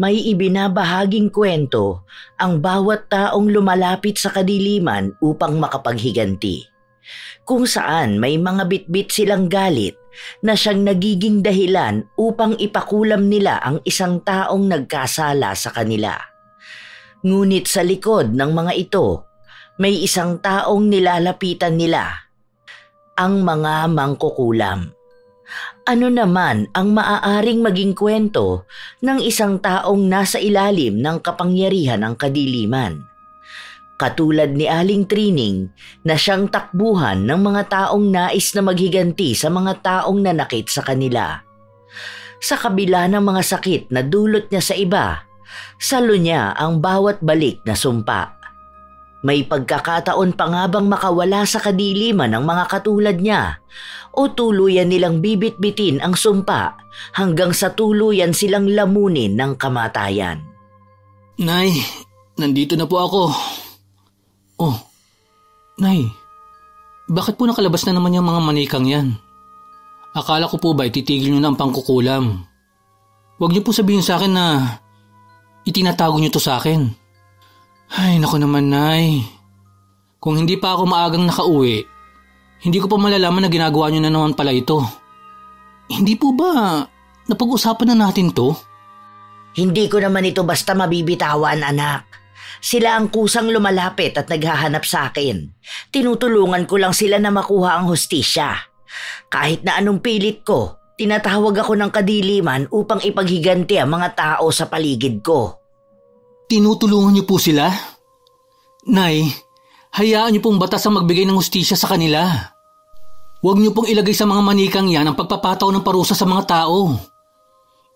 may ibinabahaging kwento ang bawat taong lumalapit sa kadiliman upang makapaghiganti. Kung saan may mga bitbit silang galit na siyang nagiging dahilan upang ipakulam nila ang isang taong nagkasala sa kanila. Ngunit sa likod ng mga ito, may isang taong nilalapitan nila, ang mga mangkukulam. Ano naman ang maaaring maging kwento ng isang taong nasa ilalim ng kapangyarihan ng kadiliman? Katulad ni Aling Trining na siyang takbuhan ng mga taong nais na maghiganti sa mga taong nanakit sa kanila. Sa kabila ng mga sakit na dulot niya sa iba, salo niya ang bawat balik na sumpa. May pagkakataon pa nga bang makawala sa kadiliman ng mga katulad niya o tuluyan nilang bibit-bitin ang sumpa hanggang sa tuluyan silang lamunin ng kamatayan? Nay, nandito na po ako. Oh, Nay, bakit po nakalabas na naman yung mga manikang yan? Akala ko po ba ititigil nyo na ang pangkukulam? Huwag niyo po sabihin sa akin na itinatago niyo to sa akin. Ay, naku naman, Nay. Kung hindi pa ako maagang nakauwi, hindi ko pa malalaman na ginagawa niyo na naman pala ito. Hindi po ba napag-usapan na natin to? Hindi ko naman ito basta mabibitawan, anak. Sila ang kusang lumalapit at naghahanap sa akin. Tinutulungan ko lang sila na makuha ang hustisya. Kahit na anong pilit ko, tinatawag ako ng kadiliman upang ipaghiganti ang mga tao sa paligid ko. Tinutulungan niyo po sila? Nay, hayaan niyo pong batas ang magbigay ng hustisya sa kanila. Huwag niyo pong ilagay sa mga manikang yan ang pagpapataw ng parusa sa mga tao.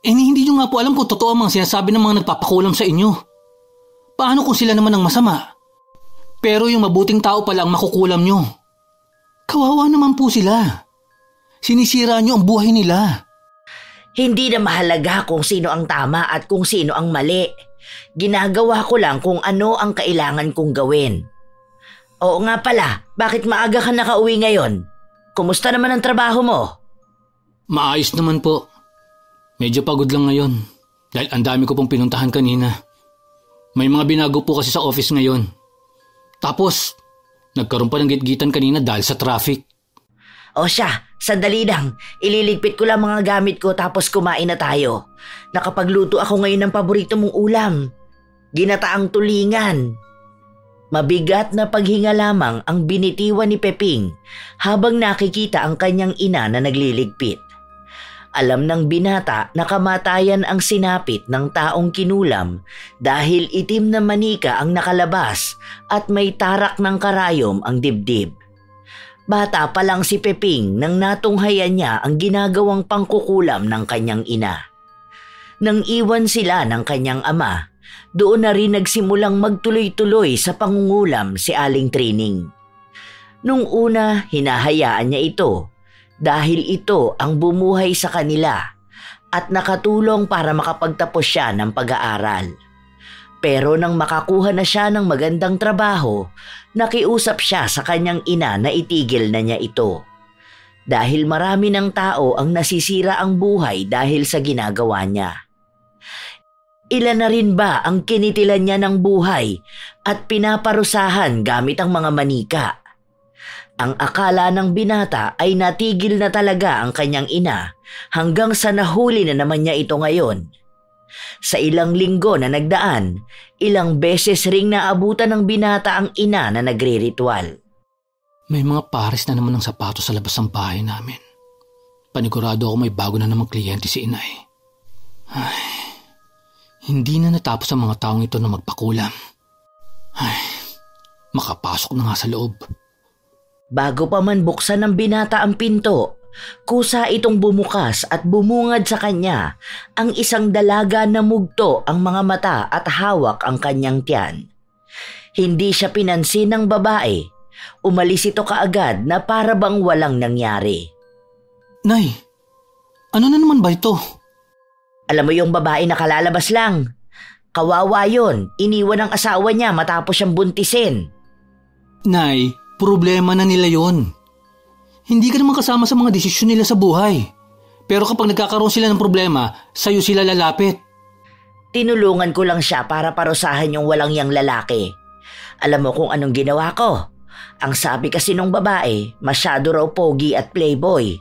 Hindi niyo nga po alam kung totoo ang mga sinasabi ng mga nagpapakulam sa inyo. Paano kung sila naman ang masama? Pero yung mabuting tao pala ang makukulam nyo. Kawawa naman po sila. Sinisira nyo ang buhay nila. Hindi na mahalaga kung sino ang tama at kung sino ang mali. Ginagawa ko lang kung ano ang kailangan kong gawin. Oo nga pala, bakit maaga ka nakauwi ngayon? Kumusta naman ang trabaho mo? Maayos naman po. Medyo pagod lang ngayon dahil ang dami ko pong pinuntahan kanina. May mga binago po kasi sa office ngayon. Tapos, nagkaroon pa ng gitgitan kanina dahil sa traffic. O siya, sandali lang. Ililigpit ko lang mga gamit ko tapos kumain na tayo. Nakapagluto ako ngayon ng paborito mong ulam. Ginataang tulingan. Mabigat na paghinga lamang ang binitiwan ni Peping habang nakikita ang kanyang ina na nagliligpit. Alam ng binata na kamatayan ang sinapit ng taong kinulam dahil itim na manika ang nakalabas at may tarak ng karayom ang dibdib. Bata pa lang si Peping nang natunghayan niya ang ginagawang pangkukulam ng kanyang ina. Nang iwan sila ng kanyang ama, doon na rin nagsimulang magtuloy-tuloy sa pangungulam si Aling Trining. Nung una, hinahayaan niya ito dahil ito ang bumuhay sa kanila at nakatulong para makapagtapos siya ng pag-aaral. Pero nang makakuha na siya ng magandang trabaho, nakiusap siya sa kanyang ina na itigil na niya ito. Dahil marami ng tao ang nasisira ang buhay dahil sa ginagawa niya. Ilan na rin ba ang kinitilan niya ng buhay at pinaparusahan gamit ang mga manika? Ang akala ng binata ay natigil na talaga ang kanyang ina hanggang sa nahuli na naman niya ito ngayon. Sa ilang linggo na nagdaan, ilang beses ring naabutan ng binata ang ina na nagre-ritual. May mga pares na naman ng sapatos sa labas ng bahay namin. Panigurado ako may bago na namang kliyente si inay. Ay, hindi na natapos ang mga taong ito na magpakulam. Ay, makapasok na nga sa loob. Bago pa man buksan ng binata ang pinto, kusa itong bumukas at bumungad sa kanya ang isang dalaga na mugto ang mga mata at hawak ang kanyang tiyan. Hindi siya pinansin ng babae. Umalis ito kaagad na para bang walang nangyari. Nay, ano na naman ba ito? Alam mo yung babae na kalalabas lang. Kawawa yun, iniwan ng asawa niya matapos siyang buntisin. Nay, problema na nila yon. Hindi ka naman kasama sa mga desisyon nila sa buhay. Pero kapag nagkakaroon sila ng problema, sa'yo sila lalapit. Tinulungan ko lang siya para parusahan yung walang yang lalaki. Alam mo kung anong ginawa ko? Ang sabi kasi nung babae, masyado raw pogi at playboy.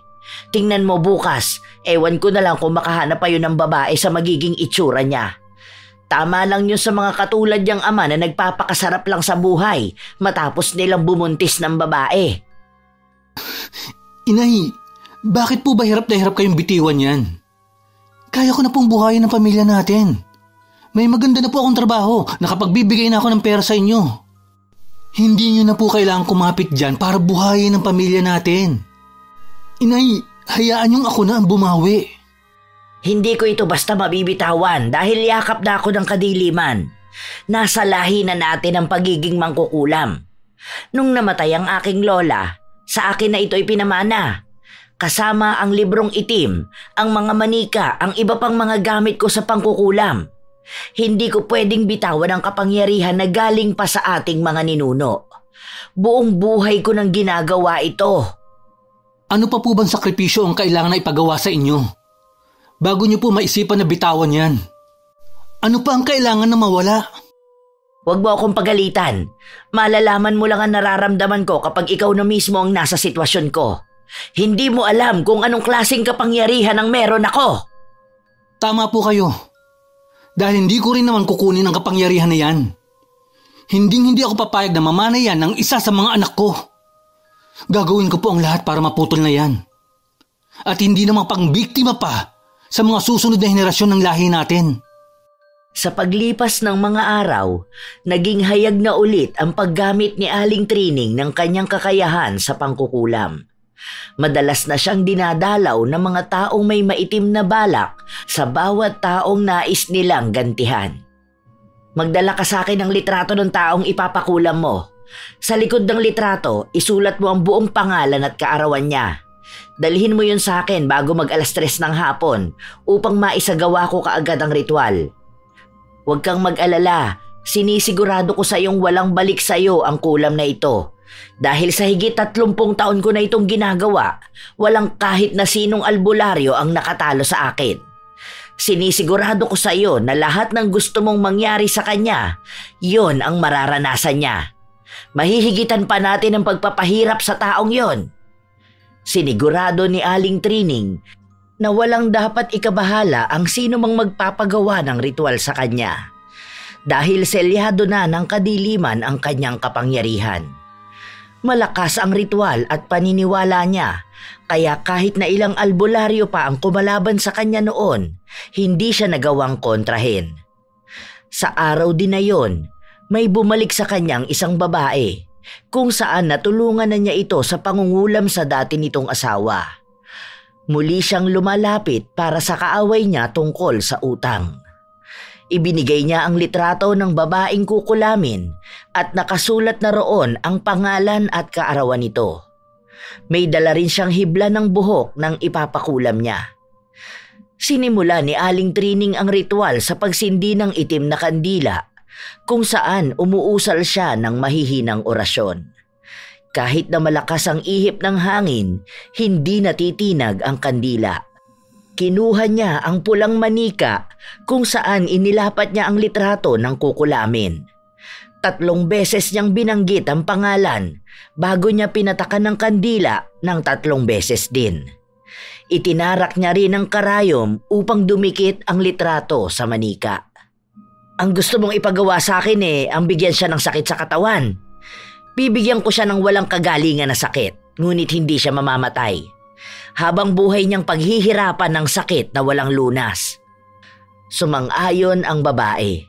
Tingnan mo bukas, ewan ko na lang kung makahanap pa yun ng babae sa magiging itsura niya. Tama lang yun sa mga katulad niyang ama na nagpapakasarap lang sa buhay matapos nilang bumuntis ng babae. Inay, bakit po ba hirap na hirap kayong bitiwan yan? Kaya ko na pong buhayin ang pamilya natin. May maganda na po akong trabaho, nakapagbibigay na ako ng pera sa inyo. Hindi nyo na po kailangang kumapit dyan para buhayin ang pamilya natin. Inay, hayaan yung ako na ang bumawi. Hindi ko ito basta mabibitawan dahil yakap na ako ng kadiliman. Nasa lahi na natin ang pagiging mangkukulam. Nung namatay ang aking lola, sa akin na ito ipinamana. Kasama ang librong itim, ang mga manika, ang iba pang mga gamit ko sa pangkukulam. Hindi ko pwedeng bitawan ang kapangyarihan na galing pa sa ating mga ninuno. Buong buhay ko nang ginagawa ito. Ano pa po bang sakripisyo ang kailangan na ipagawa sa inyo? Bago niyo po maisipan na bitawan yan. Ano pa ang kailangan na mawala? Huwag mo akong pagalitan. Malalaman mo lang ang nararamdaman ko kapag ikaw na mismo ang nasa sitwasyon ko. Hindi mo alam kung anong klaseng kapangyarihan ang meron ako. Tama po kayo. Dahil hindi ko rin naman kukunin ang kapangyarihan na yan. Hindi ako papayag na mamana yan ng isa sa mga anak ko. Gagawin ko po ang lahat para maputol na yan. At hindi naman pangbiktima pa sa mga susunod na henerasyon ng lahi natin. Sa paglipas ng mga araw, naging hayag na ulit ang paggamit ni Aling Trining ng kanyang kakayahan sa pangkukulam. Madalas na siyang dinadalaw ng mga taong may maitim na balak sa bawat taong nais nilang gantihan. Magdala ka sa akin ng litrato ng taong ipapakulam mo. Sa likod ng litrato, isulat mo ang buong pangalan at kaarawan niya. Dalhin mo yun sa akin bago mag-alas 3 ng hapon upang maisagawa ko kaagad ang ritual. Huwag kang mag-alala, sinisigurado ko sa iyong walang balik sa iyo ang kulam na ito. Dahil sa higit 30 taon ko na itong ginagawa, walang kahit na sinong albularyo ang nakatalo sa akin. Sinisigurado ko sa iyo na lahat ng gusto mong mangyari sa kanya, yon ang mararanasan niya. Mahihigitan pa natin ang pagpapahirap sa taong yon. Sinigurado ni Aling Trining na walang dapat ikabahala ang sino mang magpapagawa ng ritual sa kanya. Dahil selyado na ng kadiliman ang kanyang kapangyarihan. Malakas ang ritual at paniniwala niya, kaya kahit na ilang albularyo pa ang kumalaban sa kanya noon, hindi siya nagawang kontrahin. Sa araw din na yon, may bumalik sa kanyang isang babae, kung saan natulungan na niya ito sa pangungulam sa dati nitong asawa. Muli siyang lumalapit para sa kaaway niya tungkol sa utang. Ibinigay niya ang litrato ng babaeng kukulamin at nakasulat na roon ang pangalan at kaarawan nito. May dala rin siyang hibla ng buhok ng ipapakulam niya. Sinimula ni Aling Trining ang ritual sa pagsindi ng itim na kandila kung saan umuusal siya ng mahihinang orasyon. Kahit na malakas ang ihip ng hangin, hindi natitinag ang kandila. Kinuha niya ang pulang manika kung saan inilapat niya ang litrato ng kukulamin. 3 beses niyang binanggit ang pangalan bago niya pinatakan ng kandila ng 3 beses din. Itinarak niya rin ang karayom upang dumikit ang litrato sa manika. Ang gusto mong ipagawa sa akin ang bigyan siya ng sakit sa katawan. Bibigyan ko siya ng walang kagalingan na sakit, ngunit hindi siya mamamatay. Habang buhay niyang paghihirapan ng sakit na walang lunas. Sumang-ayon ang babae.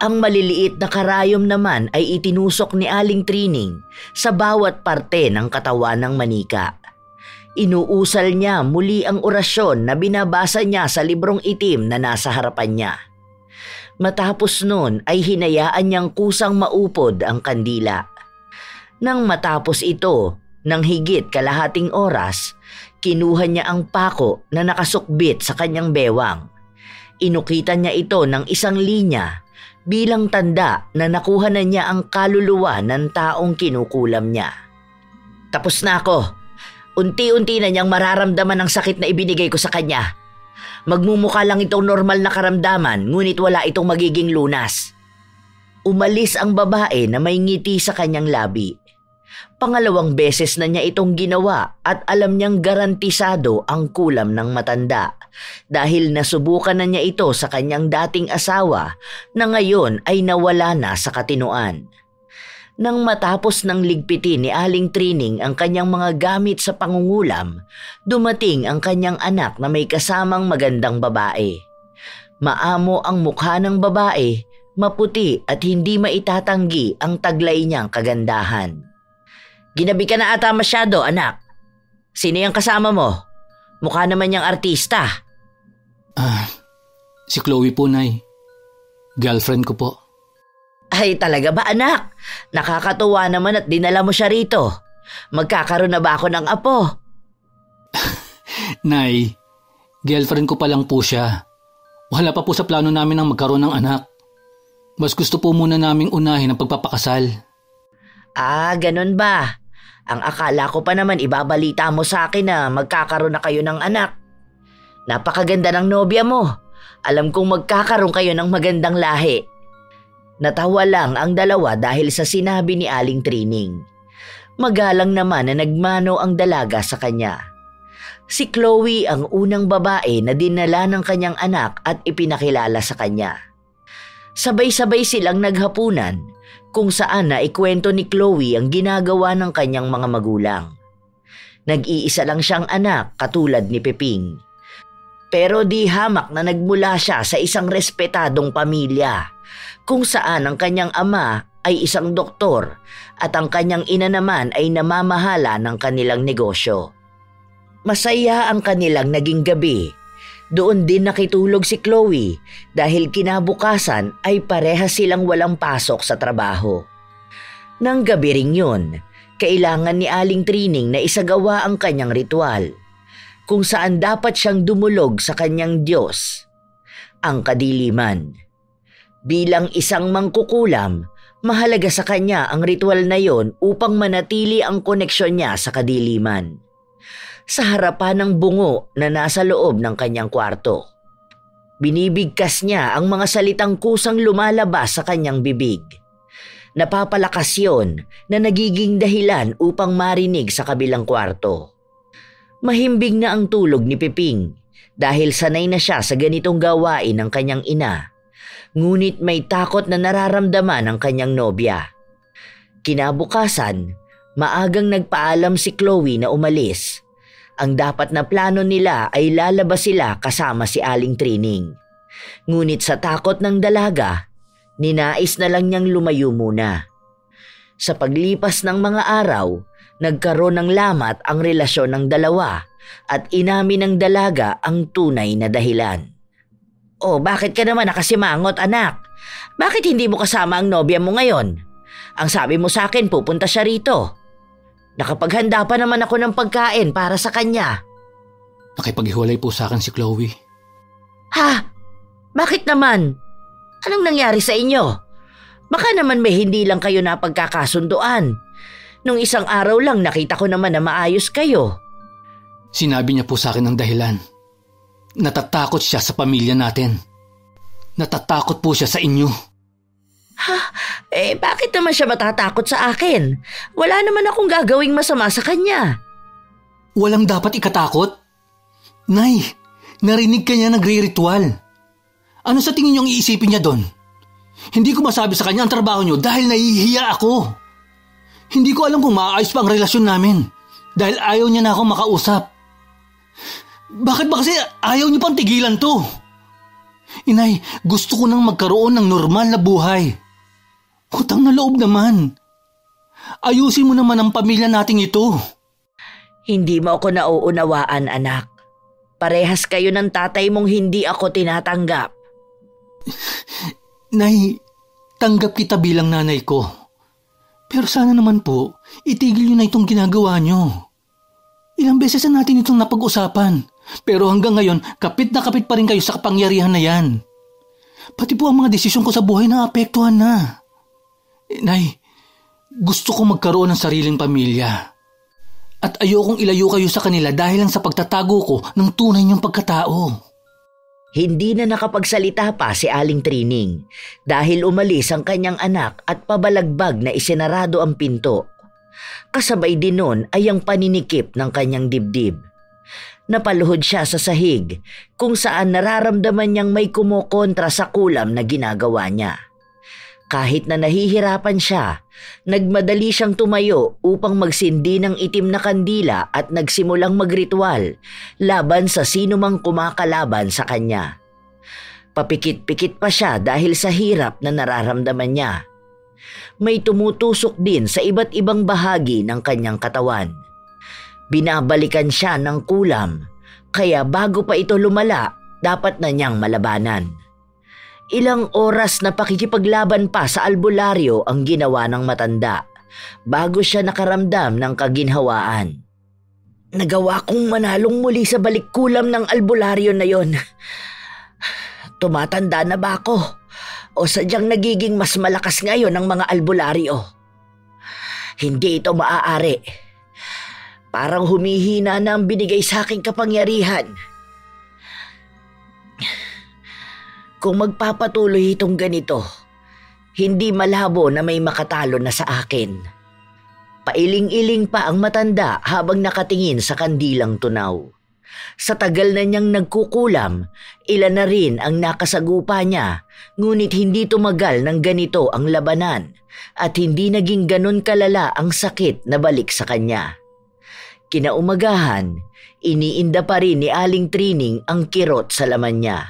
Ang maliliit na karayom naman ay itinusok ni Aling Trining sa bawat parte ng katawan ng manika. Inuusal niya muli ang orasyon na binabasa niya sa librong itim na nasa harapan niya. Matapos nun ay hinayaan niyang kusang maupod ang kandila. Nang matapos ito, ng higit kalahating oras, kinuha niya ang pako na nakasukbit sa kanyang bewang. Inukitan niya ito ng isang linya bilang tanda na nakuha na niya ang kaluluwa ng taong kinukulam niya. Tapos na ako. Unti-unti na niyang mararamdaman ang sakit na ibinigay ko sa kanya. Magmumukha lang itong normal na karamdaman, ngunit wala itong magiging lunas. Umalis ang babae na may ngiti sa kanyang labi. Pangalawang beses na niya itong ginawa at alam niyang garantisado ang kulam ng matanda dahil nasubukan na niya ito sa kanyang dating asawa na ngayon ay nawala na sa katinuan. Nang matapos ng ligpitin ni Aling Trining ang kanyang mga gamit sa pangungulam, dumating ang kanyang anak na may kasamang magandang babae. Maamo ang mukha ng babae, maputi at hindi maitatanggi ang taglay niyang kagandahan. Ginabi ka na ata masyado, anak. Sino yung kasama mo? Mukha naman niyang artista. Si Chloe po, Nay. Girlfriend ko po. Ay, talaga ba, anak? Nakakatuwa naman at dinala mo siya rito. Magkakaroon na ba ako ng apo? Nay, girlfriend ko pa lang po siya. Wala pa po sa plano namin ang magkaroon ng anak. Mas gusto po muna naming unahin ang pagpapakasal. Ganun ba? Ang akala ko pa naman ibabalita mo sa akin na magkakaroon na kayo ng anak. Napakaganda ng nobya mo. Alam kong magkakaroon kayo ng magandang lahi. Natawa lang ang dalawa dahil sa sinabi ni Aling Trining. Magalang naman na nagmano ang dalaga sa kanya. Si Chloe ang unang babae na dinala ng kanyang anak at ipinakilala sa kanya. Sabay-sabay silang naghapunan kung saan na ikwento ni Chloe ang ginagawa ng kanyang mga magulang. Nag-iisa lang siyang anak katulad ni Peping. Pero di hamak na nagmula siya sa isang respetadong pamilya kung saan ang kanyang ama ay isang doktor at ang kanyang ina naman ay namamahala ng kanilang negosyo. Masaya ang kanilang naging gabi. Doon din nakitulog si Chloe dahil kinabukasan ay parehas silang walang pasok sa trabaho. Nang gabi ring yun, kailangan ni Aling Trining na isagawa ang kanyang ritual, kung saan dapat siyang dumulog sa kanyang Diyos, ang kadiliman. Bilang isang mangkukulam, mahalaga sa kanya ang ritual na yon upang manatili ang koneksyon niya sa kadiliman. Sa harapan ng bungo na nasa loob ng kanyang kwarto, binibigkas niya ang mga salitang kusang lumalabas sa kanyang bibig. Napapalakas yun na nagiging dahilan upang marinig sa kabilang kwarto. Mahimbing na ang tulog ni Peping dahil sanay na siya sa ganitong gawain ng kanyang ina. Ngunit may takot na nararamdaman ng kanyang nobya. Kinabukasan, maagang nagpaalam si Chloe na umalis. Ang dapat na plano nila ay lalabas sila kasama si Aling Trining. Ngunit sa takot ng dalaga, ninais na lang niyang lumayo muna. Sa paglipas ng mga araw, nagkaroon ng lamat ang relasyon ng dalawa at inamin ng dalaga ang tunay na dahilan. Bakit ka naman nakasimangot, anak? Bakit hindi mo kasama ang nobya mo ngayon? Ang sabi mo sa akin, pupunta siya rito. Nakapaghanda pa naman ako ng pagkain para sa kanya. Nakipaghiwalay po sa akin si Chloe. Ha? Bakit naman? Anong nangyari sa inyo? Baka naman may hindi lang kayo napagkakasunduan. Nung isang araw lang nakita ko naman na maayos kayo. Sinabi niya po sa akin ang dahilan. Natatakot siya sa pamilya natin. Natatakot po siya sa inyo. Ha? Bakit naman siya matatakot sa akin? Wala naman akong gagawing masama sa kanya. Walang dapat ikatakot? Nay, narinig ka niya nagre-ritual. Ano sa tingin niyo ang iisipin niya doon? Hindi ko masabi sa kanya ang trabaho niyo dahil nahihiya ako. Hindi ko alam kung maayos pa ang relasyon namin dahil ayaw niya na ako makausap. Bakit ba kasi ayaw niyo pang tigilan to? Inay, gusto ko nang magkaroon ng normal na buhay. Utang na loob naman. Ayusin mo naman ang pamilya nating ito. Hindi mo ako nauunawaan, anak. Parehas kayo ng tatay mong hindi ako tinatanggap. Nay, tanggap kita bilang nanay ko. Pero sana naman po, itigil niyo na itong ginagawa niyo. Ilang beses na natin itong napag-usapan. Pero hanggang ngayon, kapit na kapit pa rin kayo sa kapangyarihan na yan. Pati po ang mga desisyon ko sa buhay na apektuhan na. Nay, gusto ko magkaroon ng sariling pamilya. At ayokong ilayo kayo sa kanila dahil lang sa pagtatago ko ng tunay niyong pagkatao. Hindi na nakapagsalita pa si Aling Trining dahil umalis ang kanyang anak at pabalagbag na isinarado ang pinto. Kasabay din nun ay ang paninikip ng kanyang dibdib. Napaluhod siya sa sahig kung saan nararamdaman niyang may kumokontra sa kulam na ginagawa niya. Kahit na nahihirapan siya, nagmadali siyang tumayo upang magsindi ng itim na kandila at nagsimulang magritual laban sa sino mang kumakalaban sa kanya. Papikit-pikit pa siya dahil sa hirap na nararamdaman niya. May tumutusok din sa iba't ibang bahagi ng kanyang katawan. Binabalikan siya ng kulam, kaya bago pa ito lumala, dapat na niyang malabanan. Ilang oras na pakikipaglaban pa sa albularyo ang ginawa ng matanda bago siya nakaramdam ng kaginhawaan. Nagawa kong manalong muli sa balikkulam ng albularyo na yon. Tumatanda na ba ako o sadyang nagiging mas malakas ngayon ang mga albularyo? Hindi ito maaari. Parang humihina na ang binigay sa aking kapangyarihan. Kung magpapatuloy itong ganito, hindi malabo na may makatalo na sa akin. Pailing-iling pa ang matanda habang nakatingin sa kandilang tunaw. Sa tagal na niyang nagkukulam, ilan na rin ang nakasagupa niya, ngunit hindi tumagal ng ganito ang labanan at hindi naging ganon kalala ang sakit na balik sa kanya. Kinaumagahan, iniinda pa rin ni Aling Trining ang kirot sa laman niya.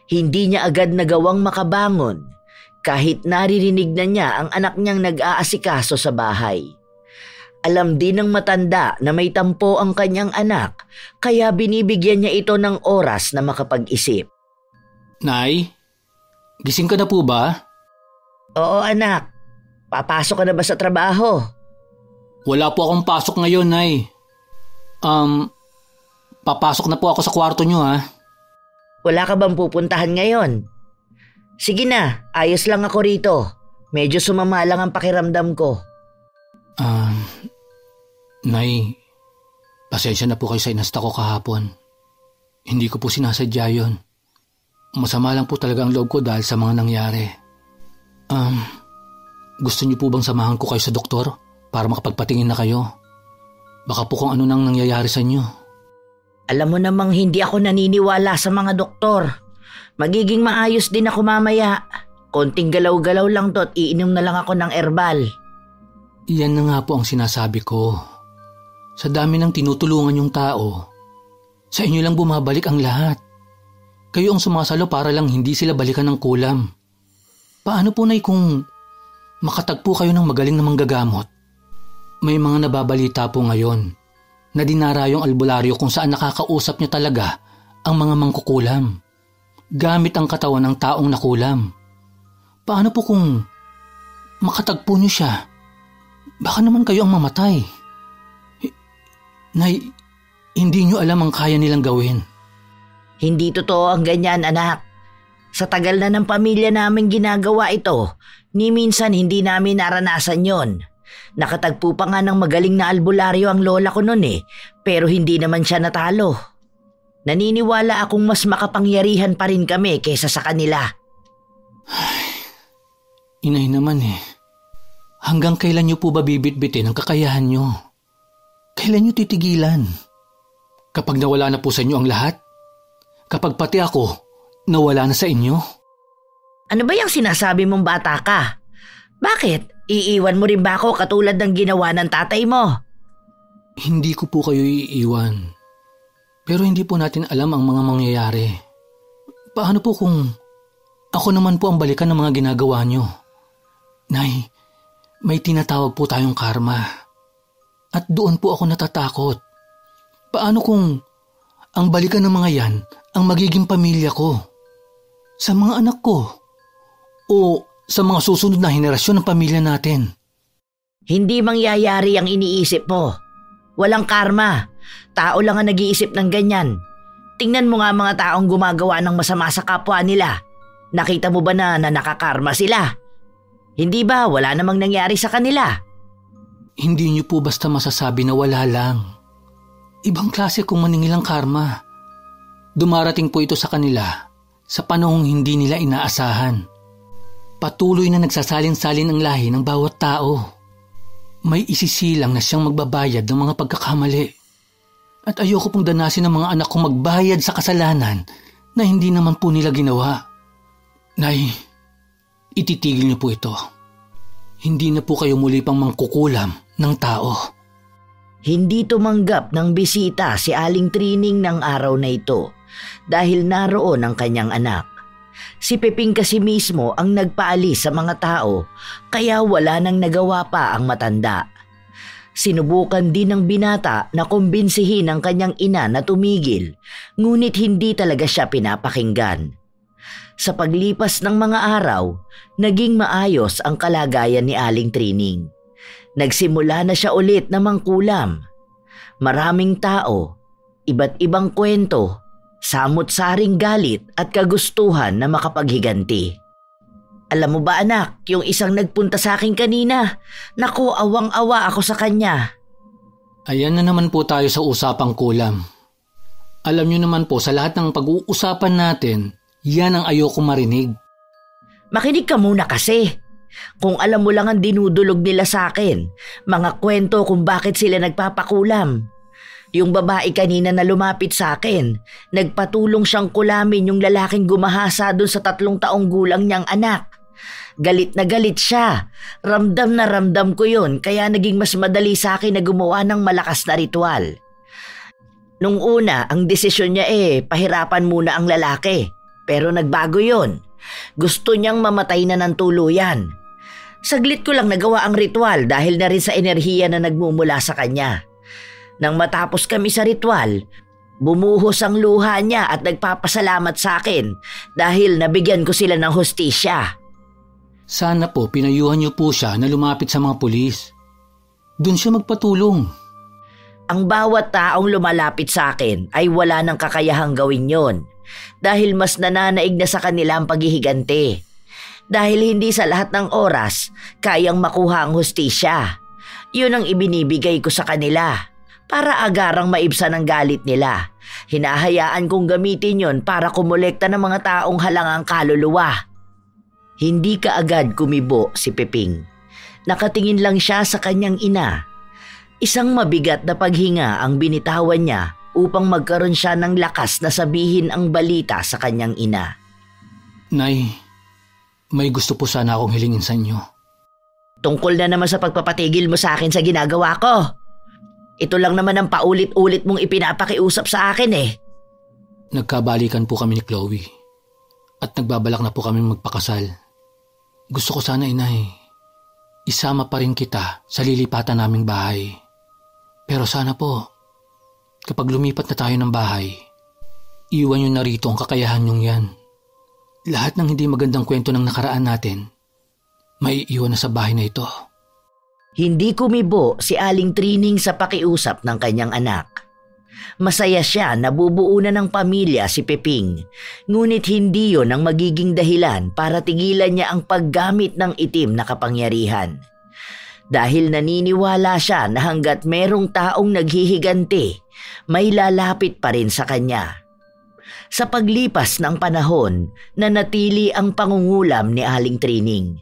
Hindi niya agad nagawang makabangon kahit naririnig na niya ang anak niyang nag-aasikaso sa bahay. Alam din ng matanda na may tampo ang kanyang anak kaya binibigyan niya ito ng oras na makapag-isip. Nay, gising ka na po ba? Oo anak, papasok ka na ba sa trabaho? Wala po akong pasok ngayon, Nay. Papasok na po ako sa kwarto niyo, ha? Wala ka bang pupuntahan ngayon? Sige na, ayos lang ako rito. Medyo sumama lang ang pakiramdam ko. Nay, pasensya na po kayo sa inasta ko kahapon. Hindi ko po sinasadya yun. Masama lang po talaga ang loob ko dahil sa mga nangyari. Gusto niyo po bang samahan ko kayo sa doktor para makapagpatingin na kayo? Baka po kung ano nang nangyayari sa inyo. Alam mo namang hindi ako naniniwala sa mga doktor. Magiging maayos din ako mamaya. Konting galaw-galaw lang to at iinom na lang ako ng herbal. Iyan na nga po ang sinasabi ko. Sa dami ng tinutulungan yung tao, sa inyo lang bumabalik ang lahat. Kayo ang sumasalo para lang hindi sila balikan ng kulam. Paano po, Nay, kung makatagpo kayo ng magaling na manggagamot? May mga nababalita po ngayon na dinara yung albularyo kung saan nakakausap niya talaga ang mga mangkukulam gamit ang katawan ng taong nakulam. Paano po kung makatagpo niyo siya? Baka naman kayo ang mamatay. Nay, hindi niyo alam ang kaya nilang gawin. Hindi totoo ang ganyan, anak. Sa tagal na ng pamilya namin ginagawa ito, ni minsan hindi namin naranasan yon. Nakatagpo pa nga ng magaling na albularyo ang lola ko noon pero hindi naman siya natalo. Naniniwala akong mas makapangyarihan pa rin kami kaysa sa kanila. Inay naman Hanggang kailan niyo po ba bibit-bitin ang kakayahan niyo? Kailan niyo titigilan? Kapag nawala na po sa inyo ang lahat? Kapag pati ako, nawala na sa inyo? Ano ba yung sinasabi mong bata ka? Bakit? Iiwan mo rin ba ako katulad ng ginawa ng tatay mo? Hindi ko po kayo iiwan. Pero hindi po natin alam ang mga mangyayari. Paano po kung ako naman po ang balikan ng mga ginagawa niyo? Nay, may tinatawag po tayong karma. At doon po ako natatakot. Paano kung ang balikan ng mga yan ang magiging pamilya ko? Sa mga anak ko? O sa mga susunod na henerasyon ng pamilya natin? Hindi mangyayari ang iniisip mo. Walang karma. Tao lang ang nag-iisip ng ganyan. Tingnan mo nga mga taong gumagawa ng masama sa kapwa nila. Nakita mo ba na nakakarma sila? Hindi ba wala namang nangyari sa kanila? Hindi niyo po basta masasabi na wala lang. Ibang klase kung maningil ang karma. Dumarating po ito sa kanila sa panahong hindi nila inaasahan. Patuloy na nagsasalin-salin ang lahi ng bawat tao. May isisilang na siyang magbabayad ng mga pagkakamali. At ayoko pong danasin ng mga anak kong magbayad sa kasalanan na hindi naman po nila ginawa. Nay, ititigil niyo po ito. Hindi na po kayo muli pang mangkukulam ng tao. Hindi tumanggap ng bisita si Aling Trining ng araw na ito dahil naroon ang kanyang anak. Si Peping kasi mismo ang nagpaalis sa mga tao kaya wala nang nagawa pa ang matanda. Sinubukan din ng binata na kumbinsihin ang kanyang ina na tumigil, ngunit hindi talaga siya pinapakinggan. Sa paglipas ng mga araw, naging maayos ang kalagayan ni Aling Trining. Nagsimula na siya ulit na mangkulam. Maraming tao, iba't ibang kwento, samot-saring galit at kagustuhan na makapaghiganti. Alam mo ba anak, yung isang nagpunta sa akin kanina, naku awang-awa ako sa kanya. Ayan na naman po tayo sa usapang kulam. Alam niyo naman po sa lahat ng pag-uusapan natin, yan ang ayoko marinig. Makinig ka muna kasi. Kung alam mo lang ang dinudulog nila sa akin, mga kwento kung bakit sila nagpapakulam. Yung babae kanina na lumapit sa akin, nagpatulong siyang kulamin yung lalaking gumahasa dun sa 3 taong gulang niyang anak. Galit na galit siya. Ramdam na ramdam ko yun kaya naging mas madali sa akin na gumawa ng malakas na ritual. Nung una, ang desisyon niya pahirapan muna ang lalaki. Pero nagbago yun. Gusto niyang mamatay na ng tuluyan. Saglit ko lang nagawa ang ritual dahil na rin sa enerhiya na nagmumula sa kanya. Nang matapos kami sa ritual, bumuhos ang luha niya at nagpapasalamat sa akin dahil nabigyan ko sila ng hustisya. Sana po pinayuhan niyo po siya na lumapit sa mga pulis. Doon siya magpatulong. Ang bawat taong lumalapit sa akin ay wala nang kakayahang gawin yon dahil mas nananaig na sa kanila ang paghihiganti. Dahil hindi sa lahat ng oras kayang makuha ang hustisya. Yun ang ibinibigay ko sa kanila para agarang maibsan ang galit nila. Hinahayaan kong gamitin yon para kumolekta ng mga taong halangang kaluluwa. Hindi kaagad kumibo si Peping. Nakatingin lang siya sa kanyang ina. Isang mabigat na paghinga ang binitawan niya upang magkaroon siya ng lakas na sabihin ang balita sa kanyang ina. Nay, may gusto po sana akong hilingin sa inyo. Tungkol na naman sa pagpapatigil mo sa akin sa ginagawa ko. Ito lang naman ang paulit-ulit mong ipinapakiusap sa akin Nagkabalikan po kami ni Chloe at nagbabalak na po kami magpakasal. Gusto ko sana inay, isama pa rin kita sa lilipatan naming bahay. Pero sana po, kapag lumipat na tayo ng bahay, iwan nyo na rito ang kakayahan nyong yan. Lahat ng hindi magandang kwento ng nakaraan natin, may iwan na sa bahay na ito. Hindi kumibo si Aling Trining sa pakiusap ng kanyang anak. Masaya siya na bubuo na ng pamilya si Peping, ngunit hindi yon ang magiging dahilan para tigilan niya ang paggamit ng itim na kapangyarihan. Dahil naniniwala siya na hanggat merong taong naghihiganti, may lalapit pa rin sa kanya. Sa paglipas ng panahon, nanatili ang pangungulam ni Aling Trining.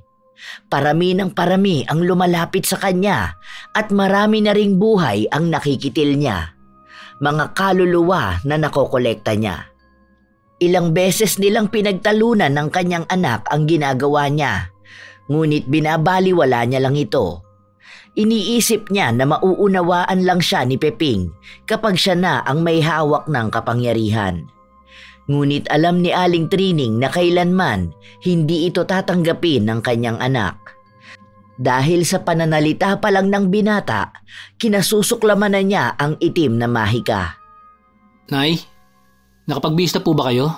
Parami ng parami ang lumalapit sa kanya at marami na ring buhay ang nakikitil niya. Mga kaluluwa na nakokolekta niya. Ilang beses nilang pinagtalunan ng kanyang anak ang ginagawa niya, ngunit binabaliwala niya lang ito. Iniisip niya na mauunawaan lang siya ni Peping kapag siya na ang may hawak ng kapangyarihan. Ngunit alam ni Aling Trining na kailanman hindi ito tatanggapin ng kanyang anak. Dahil sa pananalita pa lang ng binata, kinasusuklaman na niya ang itim na mahika. Nay, nakapagbista po ba kayo?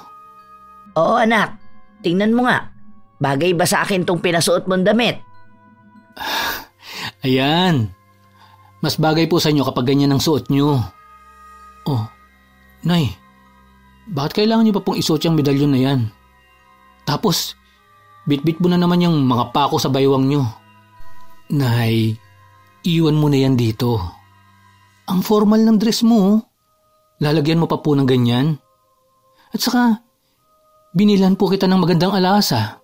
Oo anak, tingnan mo nga. Bagay ba sa akin tong pinasuot mong damit? Ayan, mas bagay po sa inyo kapag ganyan ang suot nyo. Oh, Nay, bakit kailangan niyo pa pong isuot yung medalyon na yan? Tapos, bit-bit mo na naman yung mga pako sa baywang nyo. Nay, iwan mo na yan dito. Ang formal ng dress mo, lalagyan mo pa po ng ganyan. At saka, binilan po kita ng magandang alasa.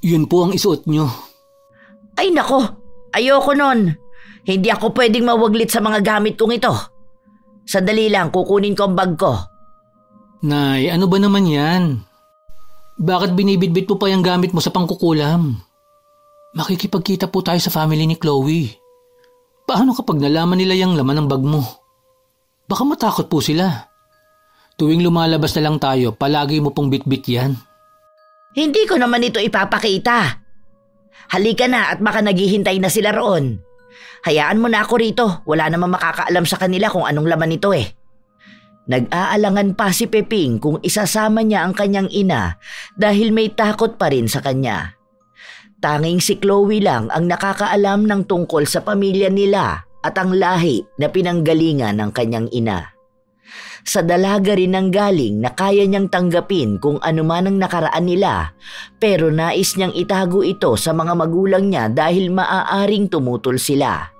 Yun po ang isuot nyo. Ay nako, ayoko nun. Hindi ako pwedeng mawaglit sa mga gamit kong ito. Sandali lang, kukunin ko ang bag ko. Nay, ano ba naman yan? Bakit binibitbit mo pa yung gamit mo sa pangkukulam? Makikipagkita po tayo sa family ni Chloe. Paano kapag nalaman nila yung laman ng bag mo? Baka matakot po sila. Tuwing lumalabas na lang tayo, palagi mo pong bitbit yan. Hindi ko naman ito ipapakita. Halika na at baka naghihintay na sila roon. Hayaan mo na ako rito, wala namang makakaalam sa kanila kung anong laman ito eh. Nag-aalangan pa si Peping kung isasama niya ang kanyang ina dahil may takot pa rin sa kanya. Tanging si Chloe lang ang nakakaalam ng tungkol sa pamilya nila at ang lahi na pinanggalingan ng kanyang ina. Sa dalaga rin ang galing na kaya niyang tanggapin kung ano man ang nakaraan nila, pero nais niyang itago ito sa mga magulang niya dahil maaaring tumutol sila.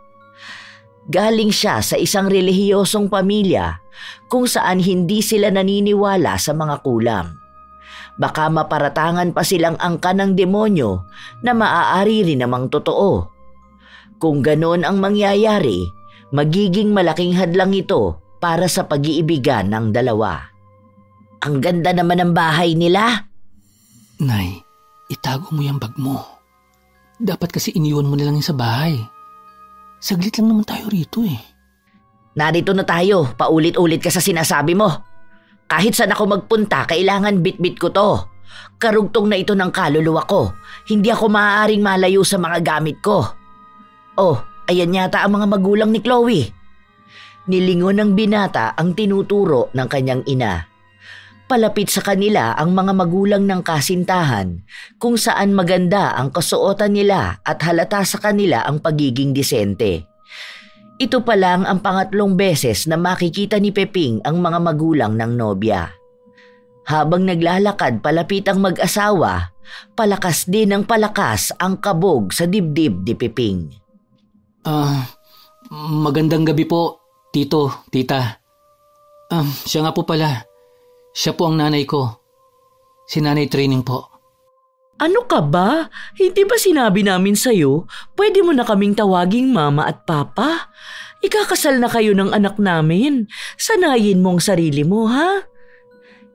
Galing siya sa isang relihiyosong pamilya kung saan hindi sila naniniwala sa mga kulam. Baka maparatangan pa silang angka ng demonyo na maaari rin namang totoo. Kung ganon ang mangyayari, magiging malaking hadlang ito para sa pag-iibigan ng dalawa. Ang ganda naman ng bahay nila. Nay, itago mo yung bag mo. Dapat kasi iniwan mo na lang yung sa bahay. Saglit lang naman tayo rito eh. Narito na tayo, paulit-ulit ka sa sinasabi mo. Kahit saan ako magpunta, kailangan bit-bit ko to. Karugtong na ito ng kaluluwa ko. Hindi ako maaaring malayo sa mga gamit ko. Oh, ayan yata ang mga magulang ni Chloe. Nilingon ng binata ang tinuturo ng kanyang ina. Palapit sa kanila ang mga magulang ng kasintahan kung saan maganda ang kasuotan nila at halata sa kanila ang pagiging disente. Ito pa lang ang pangatlong beses na makikita ni Peping ang mga magulang ng nobya. Habang naglalakad palapit ang mag-asawa, palakas din ng palakas ang kabog sa dibdib ni Peping. Magandang gabi po. Tito, tita. Siya nga po pala. Siya po ang nanay ko. Si Nanay Training po. Ano ka ba? Hindi ba sinabi namin sa'yo, pwede mo na kaming tawaging mama at papa? Ikakasal na kayo ng anak namin. Sanayin mong sarili mo, ha?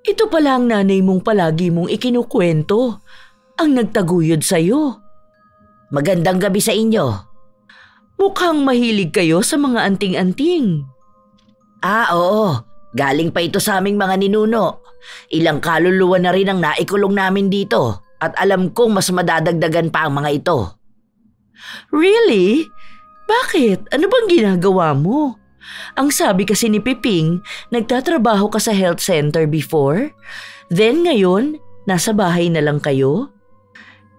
Ito pala ang nanay mong palagi mong ikinukwento. Ang nagtaguyod sa'yo. Magandang gabi sa inyo. Mukhang mahilig kayo sa mga anting-anting. Oo. Galing pa ito sa aming mga ninuno. Ilang kaluluwa na rin ang naikulong namin dito at alam kong mas madadagdagan pa ang mga ito. Really? Bakit? Ano bang ginagawa mo? Ang sabi kasi ni Peping, nagtatrabaho ka sa health center before? Then ngayon, nasa bahay na lang kayo?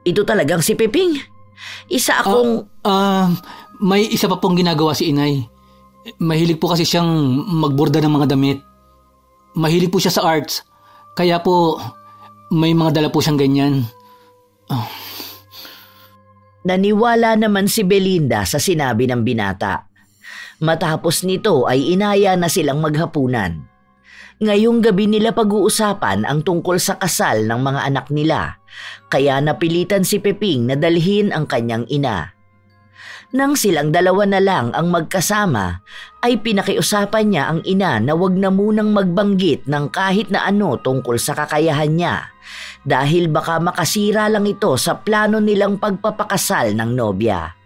Ito talagang si Peping. Isa akong... May isa pa pong ginagawa si inay. Mahilig po kasi siyang magborda ng mga damit. Mahilig po siya sa arts. Kaya po, may mga dala po siyang ganyan. Naniwala naman si Belinda sa sinabi ng binata. Matapos nito ay inaya na silang maghapunan. Ngayong gabi nila pag-uusapan ang tungkol sa kasal ng mga anak nila, kaya napilitan si Peping na dalhin ang kanyang ina. Nang silang dalawa na lang ang magkasama, ay pinakiusapan niya ang ina na wag na munang magbanggit ng kahit na ano tungkol sa kakayahan niya dahil baka makasira lang ito sa plano nilang pagpapakasal ng nobya.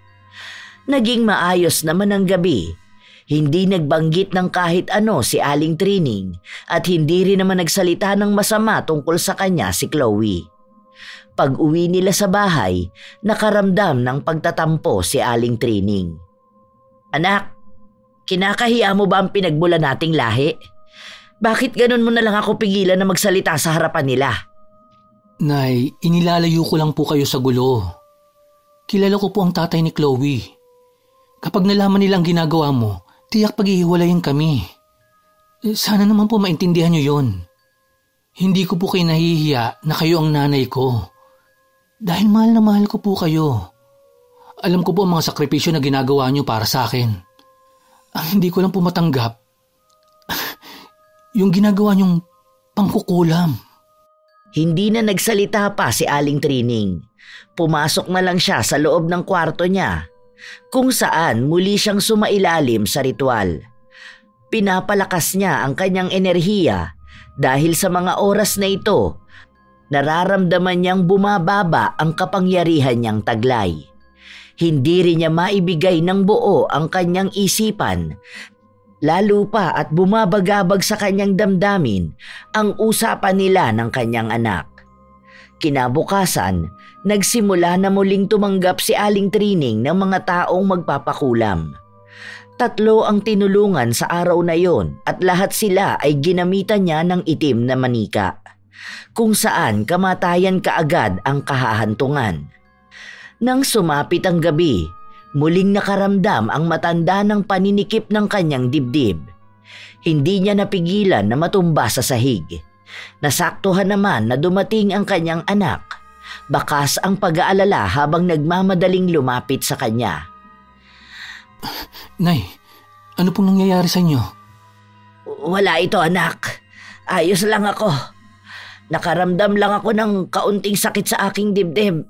Naging maayos naman ang gabi. Hindi nagbanggit ng kahit ano si Aling Trining at hindi rin naman nagsalita ng masama tungkol sa kanya si Chloe. Pag-uwi nila sa bahay, nakaramdam ng pagtatampo si Aling Trining. Anak, kinakahiya mo ba ang pinagmula nating lahi? Bakit ganun mo na lang ako pigilan na magsalita sa harapan nila? Nay, inilalayo ko lang po kayo sa gulo. Kilala ko po ang tatay ni Chloe. Kapag nalaman nilang ginagawa mo, tiyak paghihiwalayin kami. Sana naman po maintindihan niyo yon. Hindi ko po kayo nahihiya na kayo ang nanay ko. Dahil mahal na mahal ko po kayo. Alam ko po ang mga sakripisyo na ginagawa niyo para sa akin. Ang hindi ko lang po matanggap, yung ginagawa niyong pangkukulam. Hindi na nagsalita pa si Aling Trining. Pumasok na lang siya sa loob ng kwarto niya, kung saan muli siyang sumailalim sa ritual. Pinapalakas niya ang kanyang enerhiya dahil sa mga oras na ito, nararamdaman niyang bumababa ang kapangyarihan niyang taglay. Hindi rin niya maibigay ng buo ang kanyang isipan, lalo pa at bumabagabag sa kanyang damdamin ang usapan nila ng kanyang anak. Kinabukasan, nagsimula na muling tumanggap si Aling Trining ng mga taong magpapakulam. 3 ang tinulungan sa araw na yon at lahat sila ay ginamitan niya ng itim na manika, kung saan kamatayan kaagad ang kahahantungan. Nang sumapit ang gabi, muling nakaramdam ang matanda ng paninikip ng kanyang dibdib. Hindi niya napigilan na matumba sa sahig. Nasaktuhan naman na dumating ang kanyang anak. Bakas ang pag-aalala habang nagmamadaling lumapit sa kanya. Nay, ano pong nangyayari sa inyo? Wala ito, anak. Ayos lang ako. Nakaramdam lang ako ng kaunting sakit sa aking dibdib.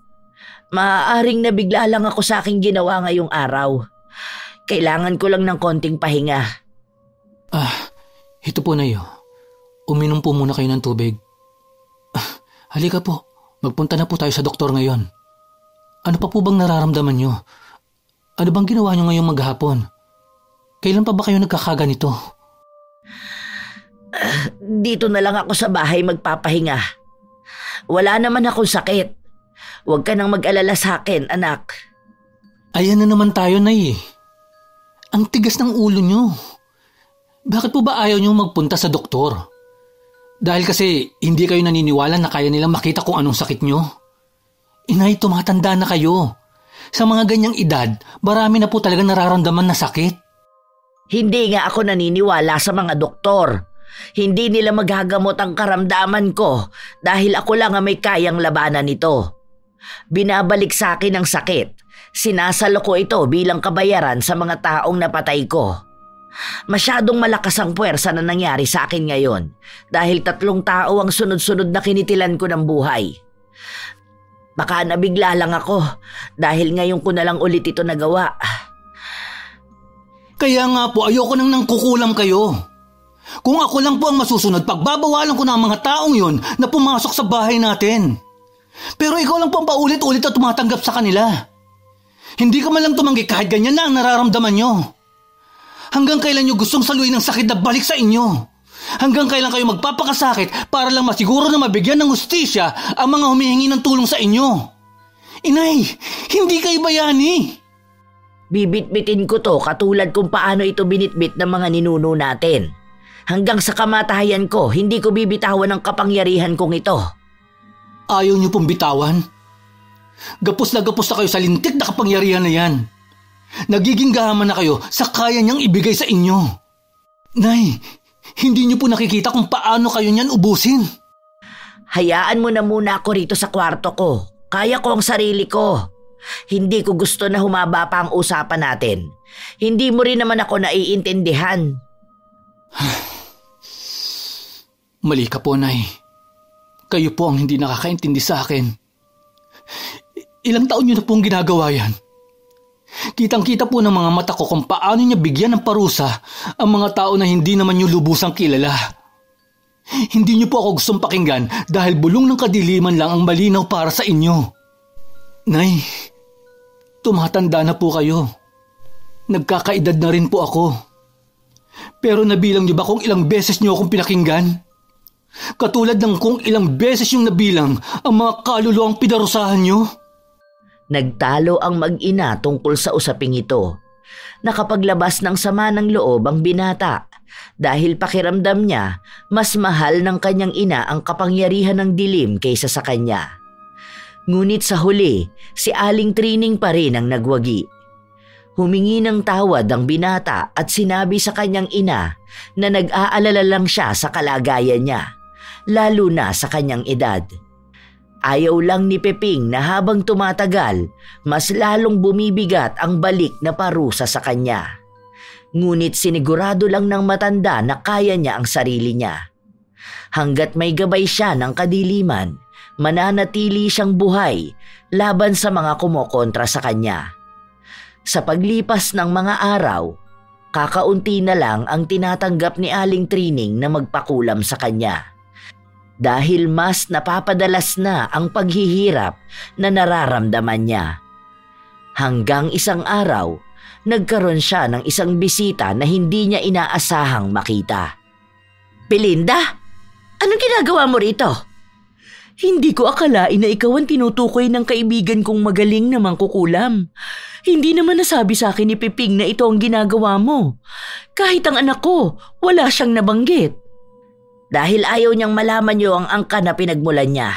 Maaaring nabigla lang ako sa aking ginawa ngayong araw. Kailangan ko lang ng konting pahinga. Ito po, Nay. Uminom po muna kayo ng tubig. Halika po, magpunta na po tayo sa doktor ngayon. Ano pa po bang nararamdaman nyo? Ano bang ginawa nyo ngayong maghapon? Kailan pa ba kayo nagkakaganito? Dito na lang ako sa bahay magpapahinga. Wala naman akong sakit. Huwag ka nang mag-alala sa akin, anak. Ayan na naman tayo, Nay. Ang tigas ng ulo nyo. Bakit po ba ayaw nyo magpunta sa doktor? Dahil kasi hindi kayo naniniwala na kaya nilang makita kung anong sakit nyo? Inay, tumatanda na kayo. Sa mga ganyang edad, marami na po talaga nararamdaman na sakit. Hindi nga ako naniniwala sa mga doktor. Hindi nila maghagamot ang karamdaman ko dahil ako lang ang may kayang labanan nito. Binabalik sa akin ang sakit. Sinasalo ko ito bilang kabayaran sa mga taong napatay ko. Masyadong malakas ang puwersa na nangyari sa akin ngayon dahil 3 tao ang sunod-sunod na kinitilan ko ng buhay. Baka nabigla lang ako dahil ngayon ko na lang ulit ito nagawa. Kaya nga po, ayoko nang nangkukulam kayo. Kung ako lang po ang masusunod, pagbabawalan ko na ang mga taong yon na pumasok sa bahay natin. Pero ikaw lang po ang paulit-ulit na tumatanggap sa kanila. Hindi ka man lang tumanggi kahit ganyan na ang nararamdaman nyo. Hanggang kailan nyo gustong saluin ng sakit na balik sa inyo? Hanggang kailan kayo magpapakasakit para lang masiguro na mabigyan ng hustisya ang mga humihingi ng tulong sa inyo? Inay, hindi kayo bayani. Bibit-bitin ko to katulad kung paano ito binitbit ng mga ninuno natin. Hanggang sa kamatayan ko, hindi ko bibitawan ang kapangyarihan kong ito. Ayaw niyo pong bitawan? Gapos na kayo sa lintik na kapangyarihan na yan. Nagiging gahaman na kayo sa kaya niyang ibigay sa inyo. Nay, hindi niyo po nakikita kung paano kayo niyan ubusin. Hayaan mo na muna ako rito sa kwarto ko. Kaya ko ang sarili ko. Hindi ko gusto na humaba pa ang usapan natin. Hindi mo rin naman ako naiintindihan. Mali ka po, Nay. Kayo po ang hindi nakakaintindi sa akin. Ilang taon niyo na pong ginagawa yan. Kitang-kita po ng mga mata ko kung paano niya bigyan ng parusa ang mga tao na hindi naman niyo lubusang kilala. Hindi niyo po ako gustong pakinggan dahil bulong ng kadiliman lang ang malinaw para sa inyo. Nay, tumatanda na po kayo. Nagkakaedad na rin po ako. Pero nabilang niyo ba kung ilang beses niyo akong pinakinggan? Katulad ng kung ilang beses yung nabilang ang mga kaluluwang pinarusahan niyo? Nagtalo ang mag-ina tungkol sa usaping ito. Nakapaglabas ng sama ng loob ang binata dahil pakiramdam niya mas mahal ng kanyang ina ang kapangyarihan ng dilim kaysa sa kanya. Ngunit sa huli, si Aling Trining pa rin ang nagwagi. Humingi ng tawad ang binata at sinabi sa kanyang ina na nag-aalala lang siya sa kalagayan niya, lalo na sa kanyang edad. Ayaw lang ni Peping na habang tumatagal, mas lalong bumibigat ang balik na parusa sa kanya. Ngunit sinigurado lang ng matanda na kaya niya ang sarili niya. Hanggat may gabay siya ng kadiliman, mananatili siyang buhay laban sa mga kumokontra sa kanya. Sa paglipas ng mga araw, kakaunti na lang ang tinatanggap ni Aling Trining na magpakulam sa kanya. Dahil mas napapadalas na ang paghihirap na nararamdaman niya. Hanggang isang araw, nagkaroon siya ng isang bisita na hindi niya inaasahang makita. "Belinda, anong ginagawa mo rito?" Hindi ko akalain na ikaw ang tinutukoy ng kaibigan kong magaling na mangkukulam. Hindi naman nasabi sa akin ni Piping na ito ang ginagawa mo. Kahit ang anak ko, wala siyang nabanggit. Dahil ayaw niyang malaman niyo ang angka na pinagmulan niya.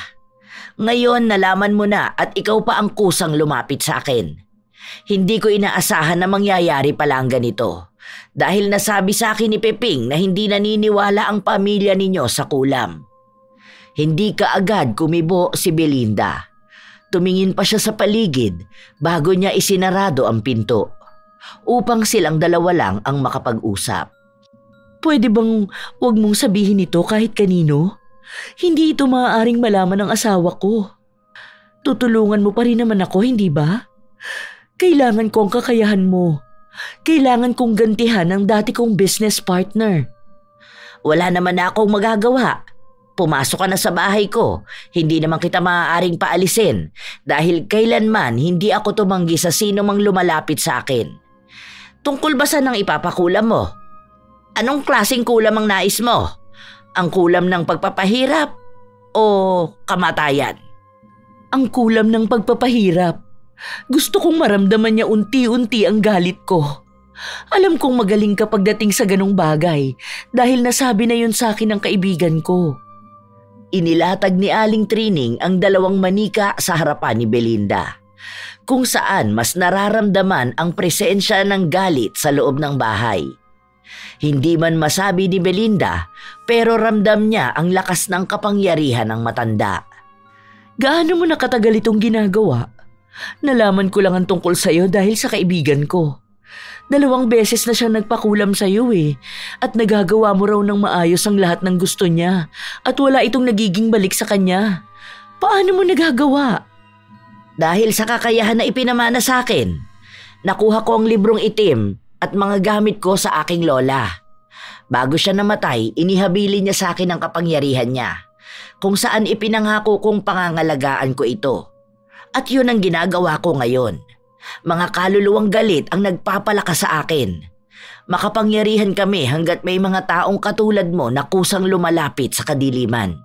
Ngayon nalaman mo na at ikaw pa ang kusang lumapit sa akin. Hindi ko inaasahan na mangyayari pala ang ganito. Dahil nasabi sa akin ni Piping na hindi naniniwala ang pamilya ninyo sa kulam. Hindi kaagad kumibo si Belinda. Tumingin pa siya sa paligid bago niya isinarado ang pinto upang silang dalawa lang ang makapag-usap. Pwede bang wag mong sabihin ito kahit kanino? Hindi ito maaaring malaman ng asawa ko. Tutulungan mo pa rin naman ako, hindi ba? Kailangan ko ang kakayahan mo. Kailangan kong gantihan ang dati kong business partner. Wala naman na akong magagawa. Pumasok ka na sa bahay ko. Hindi naman kita maaaring paalisin dahil kailanman hindi ako tumanggi sa sino mang lumalapit sa akin. Tungkol ba sa nang ipapakulam mo? Anong klaseng kulam ang nais mo? Ang kulam ng pagpapahirap o kamatayan? Ang kulam ng pagpapahirap. Gusto kong maramdaman niya unti-unti ang galit ko. Alam kong magaling ka pagdating sa ganong bagay dahil nasabi na yun sa akin ng kaibigan ko. Inilatag ni Aling Trining ang dalawang manika sa harapan ni Belinda, kung saan mas nararamdaman ang presensya ng galit sa loob ng bahay. Hindi man masabi ni Belinda, pero ramdam niya ang lakas ng kapangyarihan ng matanda. Gaano mo nakatagal itong ginagawa? Nalaman ko lang ang tungkol sa'yo dahil sa kaibigan ko. 2 beses na siyang nagpakulam sa'yo at nagagawa mo raw ng maayos ang lahat ng gusto niya at wala itong nagiging balik sa kanya. Paano mo nagagawa? Dahil sa kakayahan na ipinamana sa akin, nakuha ko ang librong itim at mga gamit ko sa aking lola. Bago siya namatay, inihabili niya sa akin ang kapangyarihan niya, kung saan ipinangako kong pangangalagaan ko ito. At yun ang ginagawa ko ngayon. Mga kaluluwang galit ang nagpapalakas sa akin. Makapangyarihan kami hanggat may mga taong katulad mo na kusang lumalapit sa kadiliman.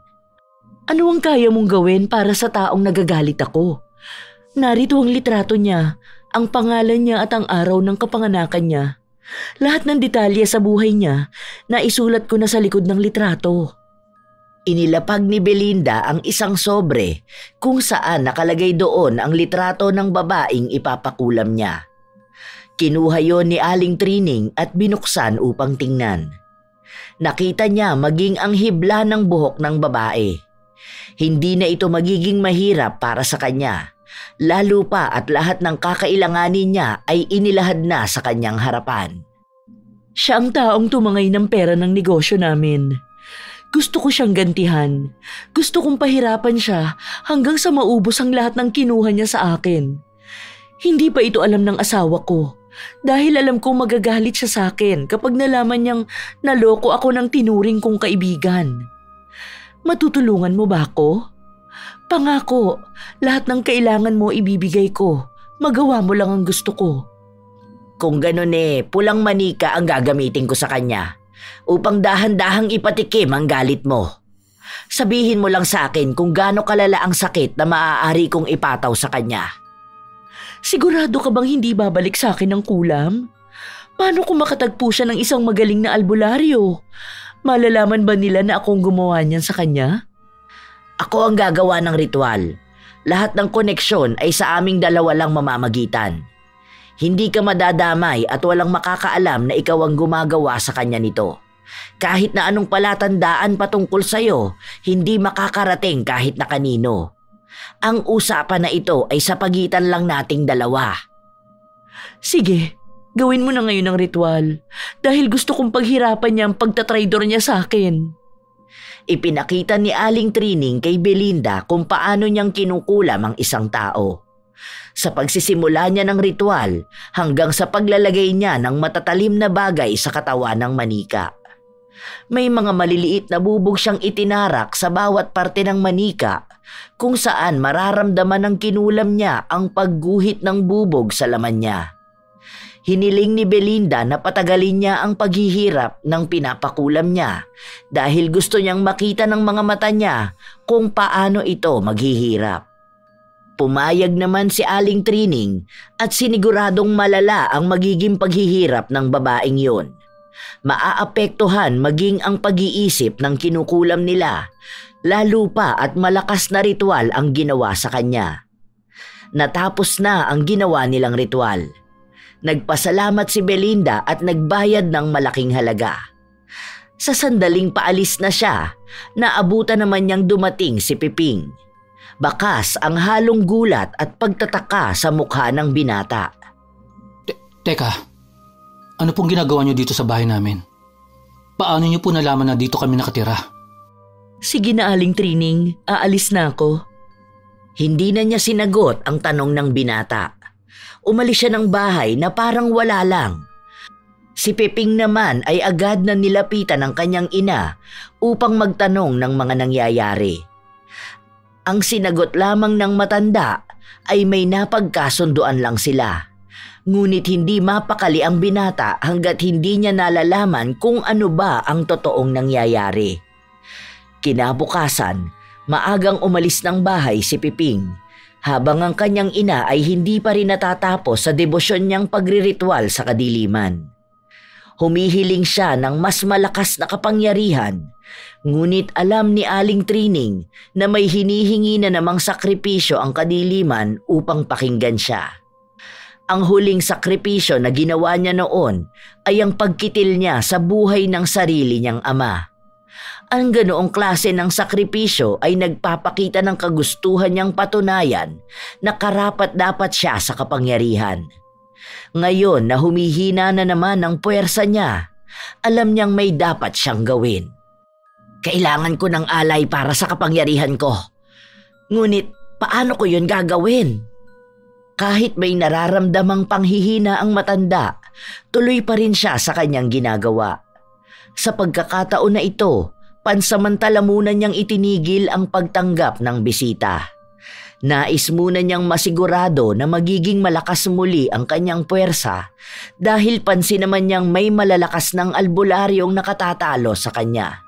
Ano ang kaya mong gawin para sa taong nagagalit ako? Narito ang litrato niya, ang pangalan niya at ang araw ng kapanganakan niya. Lahat ng detalye sa buhay niya na isulat ko na sa likod ng litrato. Inilapag ni Belinda ang isang sobre kung saan nakalagay doon ang litrato ng babaeng ipapakulam niya. Kinuha yon ni Aling Trining at binuksan upang tingnan. Nakita niya maging ang hibla ng buhok ng babae. Hindi na ito magiging mahirap para sa kanya, lalo pa at lahat ng kakailanganin niya ay inilahad na sa kanyang harapan. Siya ang taong tumangay ng pera ng negosyo namin. Gusto ko siyang gantihan. Gusto kong pahirapan siya hanggang sa maubos ang lahat ng kinuha niya sa akin. Hindi pa ito alam ng asawa ko dahil alam kong magagalit siya sa akin kapag nalaman niyang naloko ako ng tinuring kong kaibigan. Matutulungan mo ba ako? Pangako, lahat ng kailangan mo ibibigay ko. Magawa mo lang ang gusto ko. Kung ganun pulang manika ang gagamitin ko sa kanya upang dahan-dahang ipatikim ang galit mo. Sabihin mo lang sa akin kung gaano kalala ang sakit na maaari kong ipataw sa kanya. Sigurado ka bang hindi babalik sa akin ng kulam? Paano kung makatagpo siya ng isang magaling na albularyo? Malalaman ba nila na akong gumawa niyan sa kanya? Ako ang gagawa ng ritual. Lahat ng koneksyon ay sa aming dalawa lang mamamagitan. Hindi ka madadamay at walang makakaalam na ikaw ang gumagawa sa kanya nito. Kahit na anong palatandaan patungkol sa'yo, hindi makakarating kahit na kanino. Ang usapan na ito ay sa pagitan lang nating dalawa. Sige, gawin mo na ngayon ang ritual dahil gusto kong paghirapan niya ang pagtatraidor niya sa akin. Ipinakita ni Aling Trining kay Belinda kung paano niyang kinukulam ang isang tao. Sa pagsisimula niya ng ritual hanggang sa paglalagay niya ng matatalim na bagay sa katawan ng manika. May mga maliliit na bubog siyang itinarak sa bawat parte ng manika kung saan mararamdaman ng kinulam niya ang pagguhit ng bubog sa laman niya. Hiniling ni Belinda na patagalin niya ang paghihirap ng pinapakulam niya dahil gusto niyang makita ng mga mata niya kung paano ito maghihirap. Pumayag naman si Aling Trining at siniguradong malala ang magiging paghihirap ng babaeng yun. Maaapektuhan maging ang pag-iisip ng kinukulam nila, lalo pa at malakas na ritual ang ginawa sa kanya. Natapos na ang ginawa nilang ritual. Nagpasalamat si Belinda at nagbayad ng malaking halaga. Sa sandaling paalis na siya, naabutan naman niyang dumating si Piping. Bakas ang halong gulat at pagtataka sa mukha ng binata. Teka, ano pong ginagawa niyo dito sa bahay namin? Paano niyo po nalaman na dito kami nakatira? Sige na, Aling Trining, aalis na ako. Hindi na niya sinagot ang tanong ng binata. Umalis siya ng bahay na parang wala lang. Si Peping naman ay agad na nilapitan ng kanyang ina upang magtanong ng mga nangyayari. Ang sinagot lamang ng matanda ay may napagkasunduan lang sila. Ngunit hindi mapakali ang binata hanggat hindi niya nalalaman kung ano ba ang totoong nangyayari. Kinabukasan, maagang umalis ng bahay si Piping, habang ang kanyang ina ay hindi pa rin natatapos sa debosyon niyang pagriritual sa kadiliman. Humihiling siya ng mas malakas na kapangyarihan, ngunit alam ni Aling Trining na may hinihingi na namang sakripisyo ang kadiliman upang pakinggan siya. Ang huling sakripisyo na ginawa niya noon ay ang pagkitil niya sa buhay ng sarili niyang ama. Ang ganoong klase ng sakripisyo ay nagpapakita ng kagustuhan niyang patunayan na karapat-dapat siya sa kapangyarihan. Ngayon na humihina na naman ang puwersa niya, alam niyang may dapat siyang gawin. Kailangan ko ng alay para sa kapangyarihan ko. Ngunit paano ko yun gagawin? Kahit may nararamdamang panghihina ang matanda, tuloy pa rin siya sa kanyang ginagawa. Sa pagkakataon na ito, pansamantala muna niyang itinigil ang pagtanggap ng bisita. Nais muna niyang masigurado na magiging malakas muli ang kanyang puwersa dahil pansin naman niyang may malalakas ng albularyong nakatatalo sa kanya.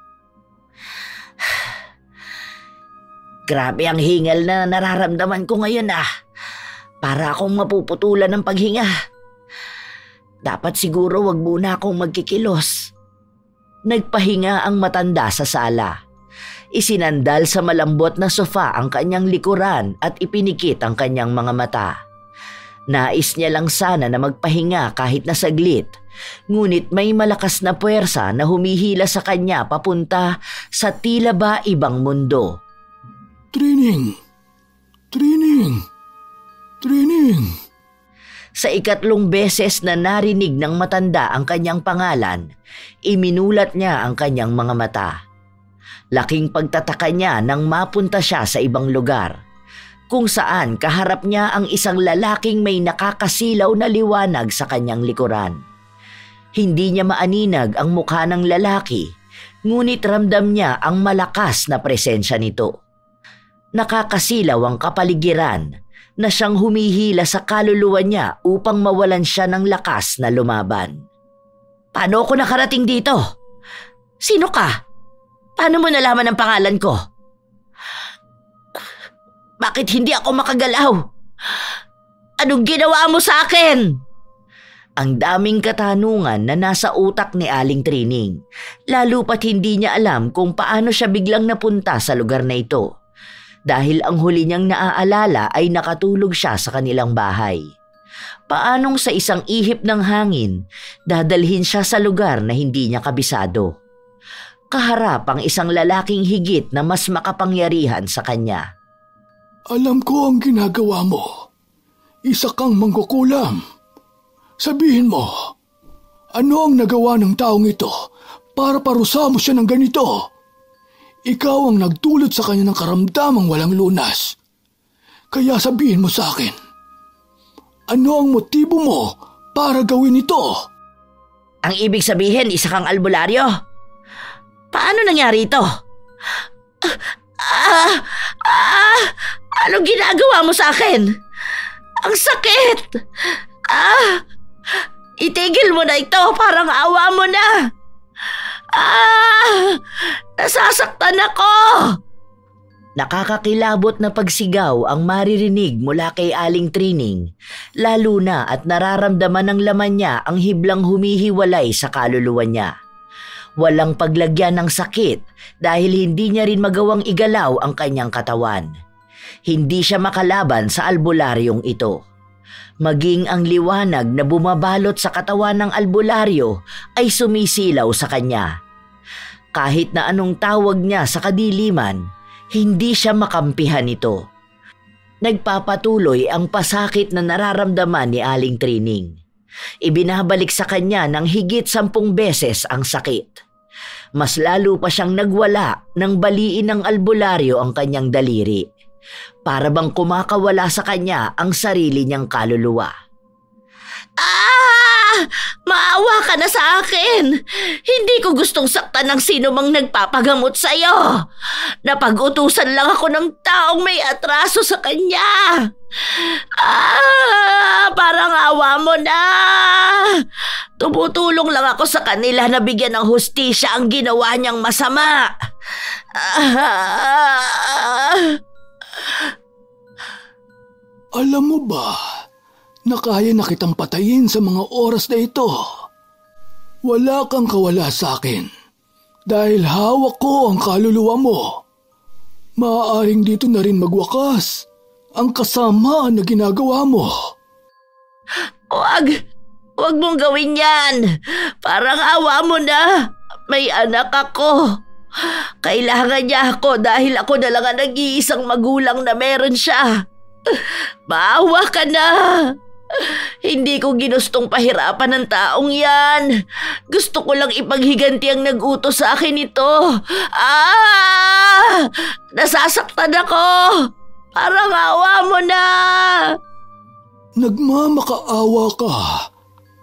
Grabe ang hingal na nararamdaman ko ngayon Para akong mapuputulan ng paghinga. Dapat siguro wag muna akong magkikilos. Nagpahinga ang matanda sa sala. Isinandal sa malambot na sofa ang kanyang likuran at ipinikit ang kanyang mga mata. Nais niya lang sana na magpahinga kahit na saglit, ngunit may malakas na puwersa na humihila sa kanya papunta sa tila ba ibang mundo. Trining! Trining! Trining! Sa ikatlong beses na narinig ng matanda ang kanyang pangalan, iminulat niya ang kanyang mga mata. Laking pagtataka niya nang mapunta siya sa ibang lugar, kung saan kaharap niya ang isang lalaking may nakakasilaw na liwanag sa kanyang likuran. Hindi niya maaninag ang mukha ng lalaki, ngunit ramdam niya ang malakas na presensya nito. Nakakasilaw ang kapaligiran na siyang humihila sa kaluluwa niya upang mawalan siya ng lakas na lumaban. Paano ako nakarating dito? Sino ka? Paano mo nalaman ang pangalan ko? Bakit hindi ako makagalaw? Anong ginawa mo sa akin? Ang daming katanungan na nasa utak ni Aling Trining, lalo pat hindi niya alam kung paano siya biglang napunta sa lugar na ito. Dahil ang huli niyang naaalala ay nakatulog siya sa kanilang bahay. Paanong sa isang ihip ng hangin, dadalhin siya sa lugar na hindi niya kabisado? Kaharap ang isang lalaking higit na mas makapangyarihan sa kanya. Alam ko ang ginagawa mo. Isa kang mangkukulam. Sabihin mo, ano ang nagawa ng taong ito para parusa mo siya ng ganito? ikaw ang nagdulot sa kanya ng karamdamang walang lunas. Kaya sabihin mo sa akin, ano ang motibo mo para gawin ito? Ang ibig sabihin, isa kang albularyo? Paano nangyari ito? Anong ginagawa mo sa akin? Ang sakit! Itigil mo na ito, parang awa mo na! Nasasaktan ako! Nakakakilabot na pagsigaw ang maririnig mula kay Aling Trining, lalo na at nararamdaman ng laman niya ang hiblang humihiwalay sa kaluluwa niya. Walang paglagyan ng sakit dahil hindi niya rin magawang igalaw ang kanyang katawan. Hindi siya makalaban sa albularyong ito. Maging ang liwanag na bumabalot sa katawan ng albularyo ay sumisilaw sa kanya. Kahit na anong tawag niya sa kadiliman, hindi siya makampihan ito. Nagpapatuloy ang pasakit na nararamdaman ni Aling Trining. Ibinabalik sa kanya ng higit 10 beses ang sakit. Mas lalo pa siyang nagwala nang baliin ng albularyo ang kanyang daliri. Para bang kumakawala sa kanya ang sarili niyang kaluluwa. Maawa ka na sa akin! Hindi ko gustong saktan ng sino mang nagpapagamot sa'yo. Napag-utusan lang ako ng taong may atraso sa kanya. Parang awa mo na. Tumutulong lang ako sa kanila na bigyan ng hustisya ang ginawa niyang masama. Alam mo ba na kaya na kitang patayin sa mga oras na ito? Wala kang kawala sa akin dahil hawak ko ang kaluluwa mo. Maaaring dito na rin magwakas ang kasamaan na ginagawa mo. Huwag mong gawin yan. Parang awa mo na. May anak ako. Kailangan niya ako dahil ako na lang ang nag-iisang magulang na meron siya. Maawa ka na. Hindi ko ginustong pahirapan ng taong yan. Gusto ko lang ipaghiganti ang nag-utos sa akin ito. Nasasaktan ako. Parang awa mo na. Nagmamakaawa ka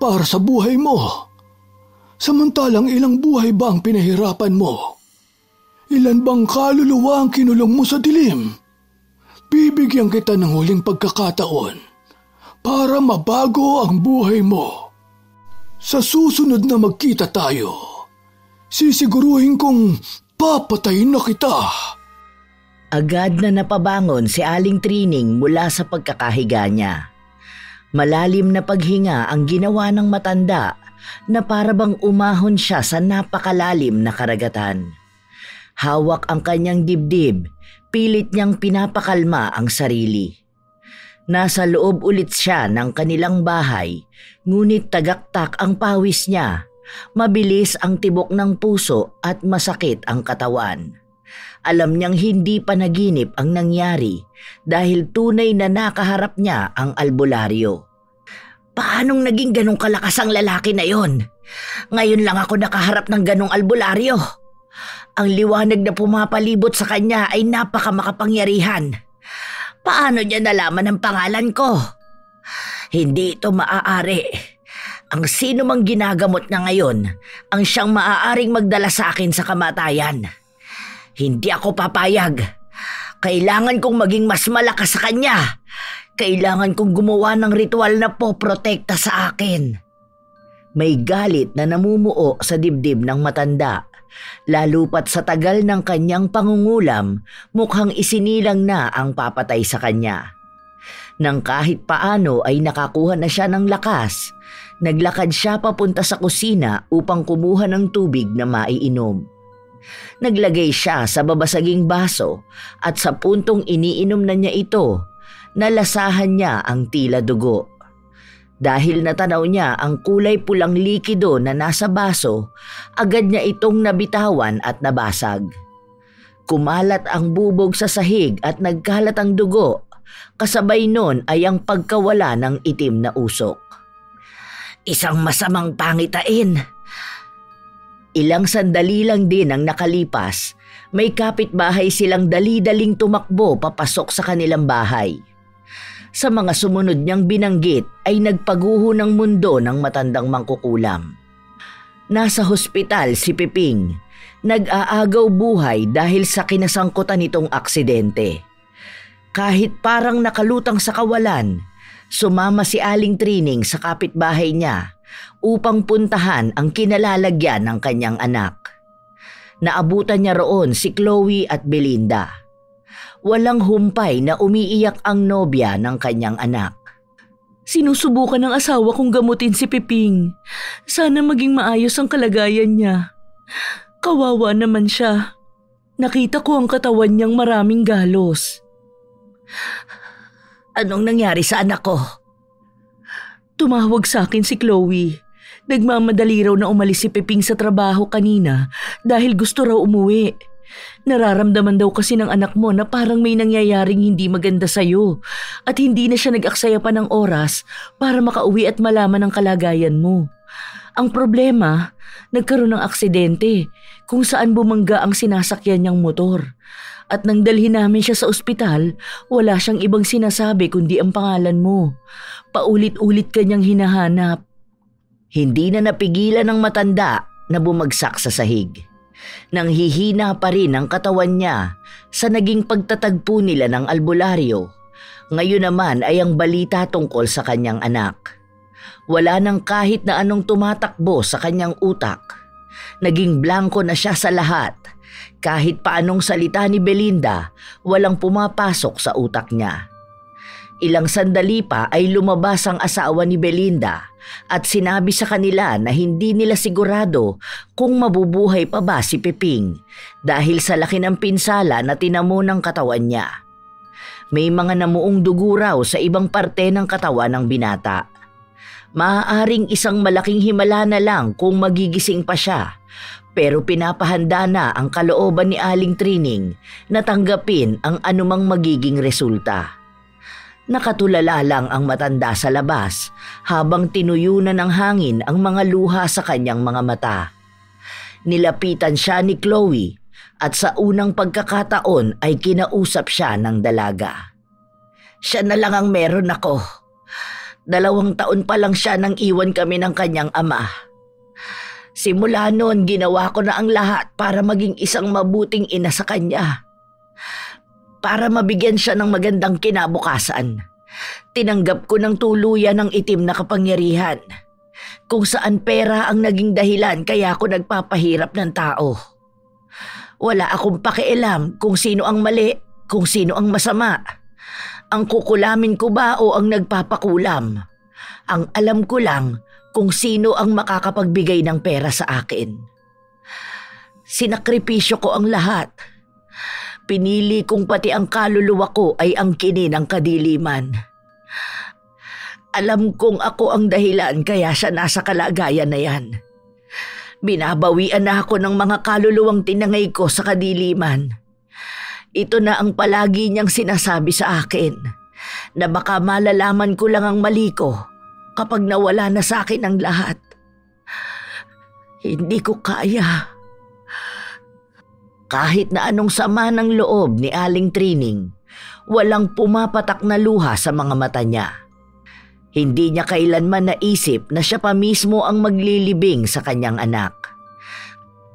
para sa buhay mo. Samantalang ilang buhay ba ang pinahirapan mo? Ilan bang kaluluwa ang kinulong mo sa dilim? Bibigyan kita ng huling pagkakataon para mabago ang buhay mo. Sa susunod na magkita tayo, sisiguruhin kong papatayin na kita. Agad na napabangon si Aling Trining mula sa pagkakahiga niya. Malalim na paghinga ang ginawa ng matanda na parabang umahon siya sa napakalalim na karagatan. Hawak ang kanyang dibdib, pilit niyang pinapakalma ang sarili. Nasa loob ulit siya ng kanilang bahay, ngunit tagaktak ang pawis niya, mabilis ang tibok ng puso at masakit ang katawan. Alam niyang hindi panaginip ang nangyari dahil tunay na nakaharap niya ang albularyo. Paanong naging ganong kalakas ang lalaki na yon? Ngayon lang ako nakaharap ng ganong albularyo. Ang liwanag na pumapalibot sa kanya ay napakamakapangyarihan. Paano niya nalaman ang pangalan ko? Hindi ito maaari. Ang sino mang ginagamot na ngayon ang siyang maaaring magdala sa akin sa kamatayan. Hindi ako papayag. Kailangan kong maging mas malakas sa kanya. Kailangan kong gumawa ng ritual na poprotekta sa akin. May galit na namumuo sa dibdib ng matanda. Lalo pat sa tagal ng kanyang pangungulam, mukhang isinilang na ang papatay sa kanya. Nang kahit paano ay nakakuha na siya ng lakas, naglakad siya papunta sa kusina upang kumuha ng tubig na maiinom. Naglagay siya sa babasaging baso at sa puntong iniinom na niya ito, nalasahan niya ang tila dugo. Dahil natanaw niya ang kulay pulang likido na nasa baso, agad niya itong nabitawan at nabasag. Kumalat ang bubog sa sahig at nagkalat ang dugo, kasabay nun ay ang pagkawala ng itim na usok. Isang masamang pangitain. Ilang sandali lang din ang nakalipas May kapitbahay silang dali-daling tumakbo papasok sa kanilang bahay. Sa mga sumunod niyang binanggit ay nagpaguho ng mundo ng matandang mangkukulam. Nasa hospital si Piping, nag-aagaw buhay dahil sa kinasangkutan nitong aksidente. Kahit parang nakalutang sa kawalan, sumama si Aling Trining sa kapitbahay niya upang puntahan ang kinalalagyan ng kanyang anak. Naabutan niya roon si Chloe at Belinda. Walang humpay na umiiyak ang nobya ng kanyang anak. Sinusubukan ng asawa kong gamutin si Piping. Sana maging maayos ang kalagayan niya. Kawawa naman siya. Nakita ko ang katawan niyang maraming galos. Anong nangyari sa anak ko? Tumawag sa akin si Chloe. Nagmamadali raw na umalis si Piping sa trabaho kanina dahil gusto raw umuwi. Nararamdaman daw kasi ng anak mo na parang may nangyayaring hindi maganda sa'yo at hindi na siya nag-aksaya pa ng oras para makauwi at malaman ang kalagayan mo. Ang problema, nagkaroon ng aksidente kung saan bumangga ang sinasakyan niyang motor. At nang dalhin namin siya sa ospital, wala siyang ibang sinasabi kundi ang pangalan mo. Paulit-ulit kanyang hinahanap. Hindi na napigilan ng matanda na bumagsak sa sahig. Nanghihina pa rin ang katawan niya sa naging pagtatagpo nila ng albularyo. Ngayon naman ay ang balita tungkol sa kanyang anak. Wala nang kahit na anong tumatakbo sa kanyang utak. Naging blanko na siya sa lahat. Kahit paanong salita ni Belinda, walang pumapasok sa utak niya. Ilang sandali pa ay lumabas ang asawa ni Belinda at sinabi sa kanila na hindi nila sigurado kung mabubuhay pa ba si Piping dahil sa laki ng pinsala na tinamo ng katawan niya. May mga namuong dugo raw sa ibang parte ng katawan ng binata. Maaaring isang malaking himala na lang kung magigising pa siya, pero pinapahanda na ang kalooban ni Aling Trining na tanggapin ang anumang magiging resulta. Nakatulala lang ang matanda sa labas habang tinuyunan ng hangin ang mga luha sa kanyang mga mata. Nilapitan siya ni Chloe at sa unang pagkakataon ay kinausap siya ng dalaga. Siya na lang ang meron ako. 2 taon pa lang siya nang iwan kami ng kanyang ama. Simula noon ginawa ko na ang lahat para maging isang mabuting ina sa kanya. Para mabigyan siya ng magandang kinabukasan, tinanggap ko ng tuluyan ang itim na kapangyarihan, kung saan pera ang naging dahilan kaya ako nagpapahirap ng tao. Wala akong pakialam kung sino ang mali, kung sino ang masama. Ang kukulamin ko ba o ang nagpapakulam? Ang alam ko lang kung sino ang makakapagbigay ng pera sa akin. Sinakripisyo ko ang lahat. Pinili kong pati ang kaluluwa ko ay ang kinin ng kadiliman. Alam kong ako ang dahilan kaya siya nasa kalagayan na yan. Binabawian na ako ng mga kaluluwang tinangay ko sa kadiliman. Ito na ang palagi niyang sinasabi sa akin, na baka malalaman ko lang ang mali ko kapag nawala na sa akin ang lahat. Hindi ko kaya. Kahit na anong sama ng loob ni Aling Trining, walang pumapatak na luha sa mga mata niya. Hindi niya kailanman naisip na siya pa mismo ang maglilibing sa kanyang anak.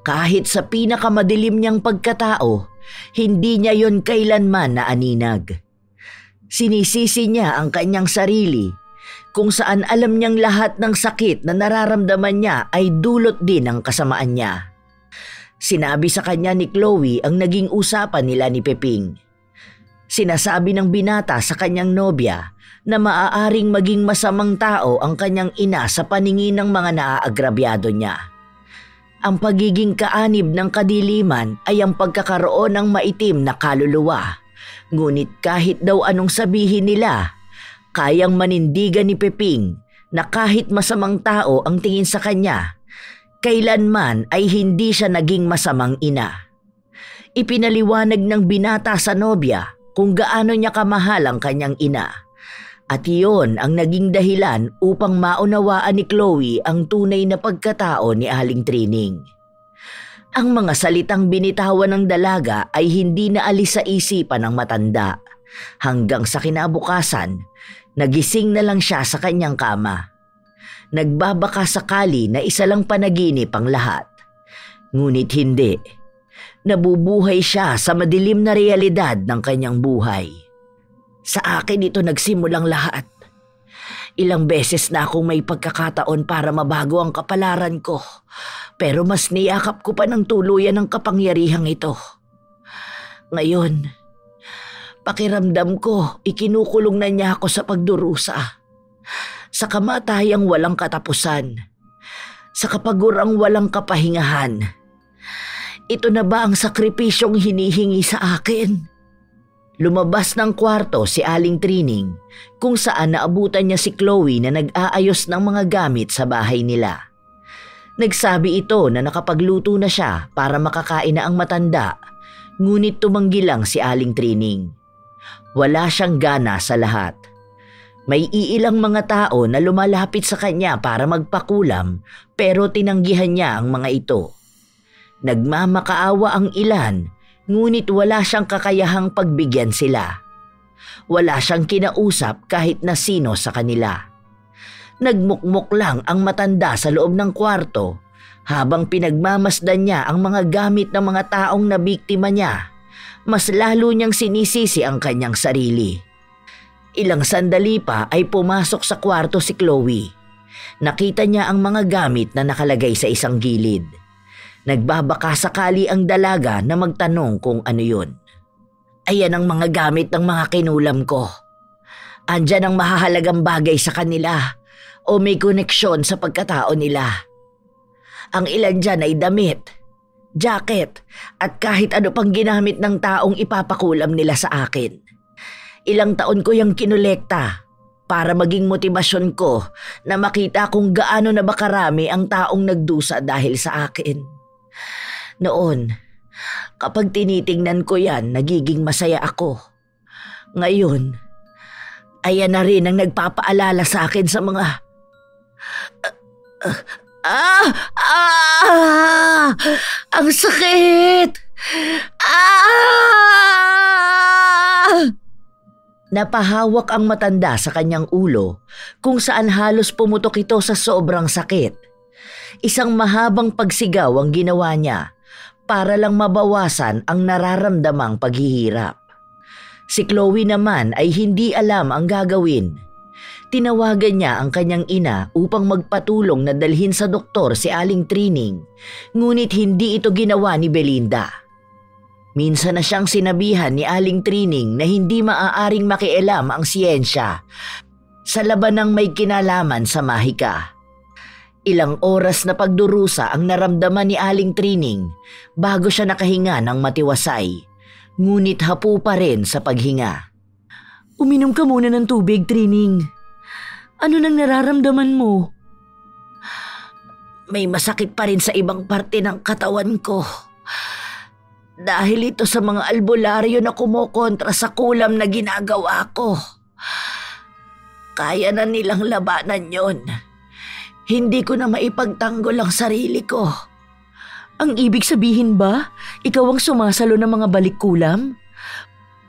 Kahit sa pinakamadilim niyang pagkatao, hindi niya yon kailanman naaninag. Sinisisi niya ang kanyang sarili kung saan alam niyang lahat ng sakit na nararamdaman niya ay dulot din ng kasamaan niya. Sinabi sa kanya ni Chloe ang naging usapan nila ni Piping. Sinasabi ng binata sa kanyang nobya na maaaring maging masamang tao ang kanyang ina sa paningin ng mga naaagrabyado niya. Ang pagiging kaanib ng kadiliman ay ang pagkakaroon ng maitim na kaluluwa. Ngunit kahit daw anong sabihin nila, kayang manindigan ni Piping na kahit masamang tao ang tingin sa kanya, kailanman ay hindi siya naging masamang ina. Ipinaliwanag ng binata sa nobya kung gaano niya kamahal ang kanyang ina. At iyon ang naging dahilan upang maunawaan ni Chloe ang tunay na pagkatao ni Aling Trining. Ang mga salitang binitawan ng dalaga ay hindi naalis sa isipan ng matanda. Hanggang sa kinabukasan, nagising na lang siya sa kanyang kama. Nagbabaka sakali na isa lang panaginip ang lahat. Ngunit hindi. Nabubuhay siya sa madilim na realidad ng kanyang buhay. Sa akin ito nagsimulang lahat. Ilang beses na akong may pagkakataon para mabago ang kapalaran ko, pero mas niyakap ko pa ng tuluyan ang kapangyarihang ito. Ngayon, pakiramdam ko ikinukulong na niya ako sa pagdurusa, sa kamatayang walang katapusan, sa kapagurang walang kapahingahan. Ito na ba ang sakripisyong hinihingi sa akin? Lumabas ng kwarto si Aling Trining kung saan naabutan niya si Chloe na nag-aayos ng mga gamit sa bahay nila. Nagsabi ito na nakapagluto na siya para makakain na ang matanda, ngunit tumanggi lang si Aling Trining. Wala siyang gana sa lahat. May iilang mga tao na lumalapit sa kanya para magpakulam pero tinanggihan niya ang mga ito. Nagmamakaawa ang ilan, ngunit wala siyang kakayahang pagbigyan sila. Wala siyang kinausap kahit na sino sa kanila. Nagmukmok lang ang matanda sa loob ng kwarto habang pinagmamasdan niya ang mga gamit ng mga taong nabiktima niya. Mas lalo niyang sinisisi ang kanyang sarili. Ilang sandali pa ay pumasok sa kwarto si Chloe. Nakita niya ang mga gamit na nakalagay sa isang gilid. Nagbabaka sakali ang dalaga na magtanong kung ano yun. Ayan ang mga gamit ng mga kinulam ko. Andyan ang mahahalagang bagay sa kanila o may koneksyon sa pagkatao nila. Ang ilan dyan ay damit, jacket at kahit ano pang ginamit ng taong ipapakulam nila sa akin. Ilang taon ko yung kinolekta para maging motibasyon ko na makita kung gaano na ba karami ang taong nagdusa dahil sa akin. Noon, kapag tinitingnan ko yan, nagiging masaya ako. Ngayon, ayan na rin ang nagpapaalala sa akin sa mga... Ang sakit! Napahawak ang matanda sa kanyang ulo kung saan halos pumutok ito sa sobrang sakit. Isang mahabang pagsigaw ang ginawa niya para lang mabawasan ang nararamdamang paghihirap. Si Chloe naman ay hindi alam ang gagawin. Tinawagan niya ang kanyang ina upang magpatulong na dalhin sa doktor si Aling Trining, ngunit hindi ito ginawa ni Belinda. Minsan na siyang sinabihan ni Aling Trining na hindi maaaring makialam ang siyensya sa labanang may kinalaman sa mahika. Ilang oras na pagdurusa ang naramdaman ni Aling Trining bago siya nakahinga ng matiwasay, ngunit hapu pa rin sa paghinga. Uminom ka muna ng tubig, Trining. Ano nang nararamdaman mo? May masakit pa rin sa ibang parte ng katawan ko. Dahil ito sa mga albularyo na kumokontra sa kulam na ginagawa ko. Kaya na nilang labanan yon. Hindi ko na maipagtanggol ang sarili ko. Ang ibig sabihin ba, ikaw ang sumasalo ng mga balikkulam?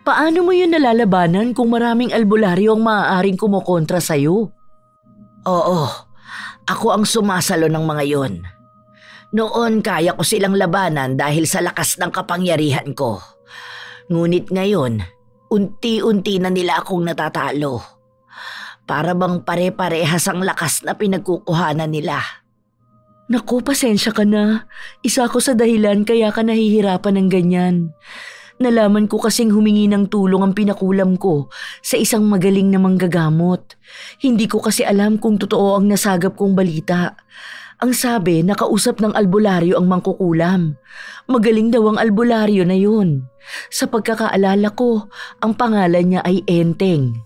Paano mo yun nalalabanan kung maraming albularyo ang maaaring kumokontra sa'yo? Oo, ako ang sumasalo ng mga yon. Noon kaya ko silang labanan dahil sa lakas ng kapangyarihan ko. Ngunit ngayon, unti-unti na nila akong natatalo. Para bang pare-parehas ang lakas na pinagkukuhanan nila. Naku, pasensya ka na. Isa ko sa dahilan kaya ka nahihirapan ng ganyan. Nalaman ko kasing humingi ng tulong ang pinakulam ko sa isang magaling na manggagamot. Hindi ko kasi alam kung totoo ang nasagap kong balita. Ang sabi, nakausap ng albularyo ang mangkukulam. Magaling daw ang albularyo na yun. Sa pagkakaalala ko, ang pangalan niya ay Enteng.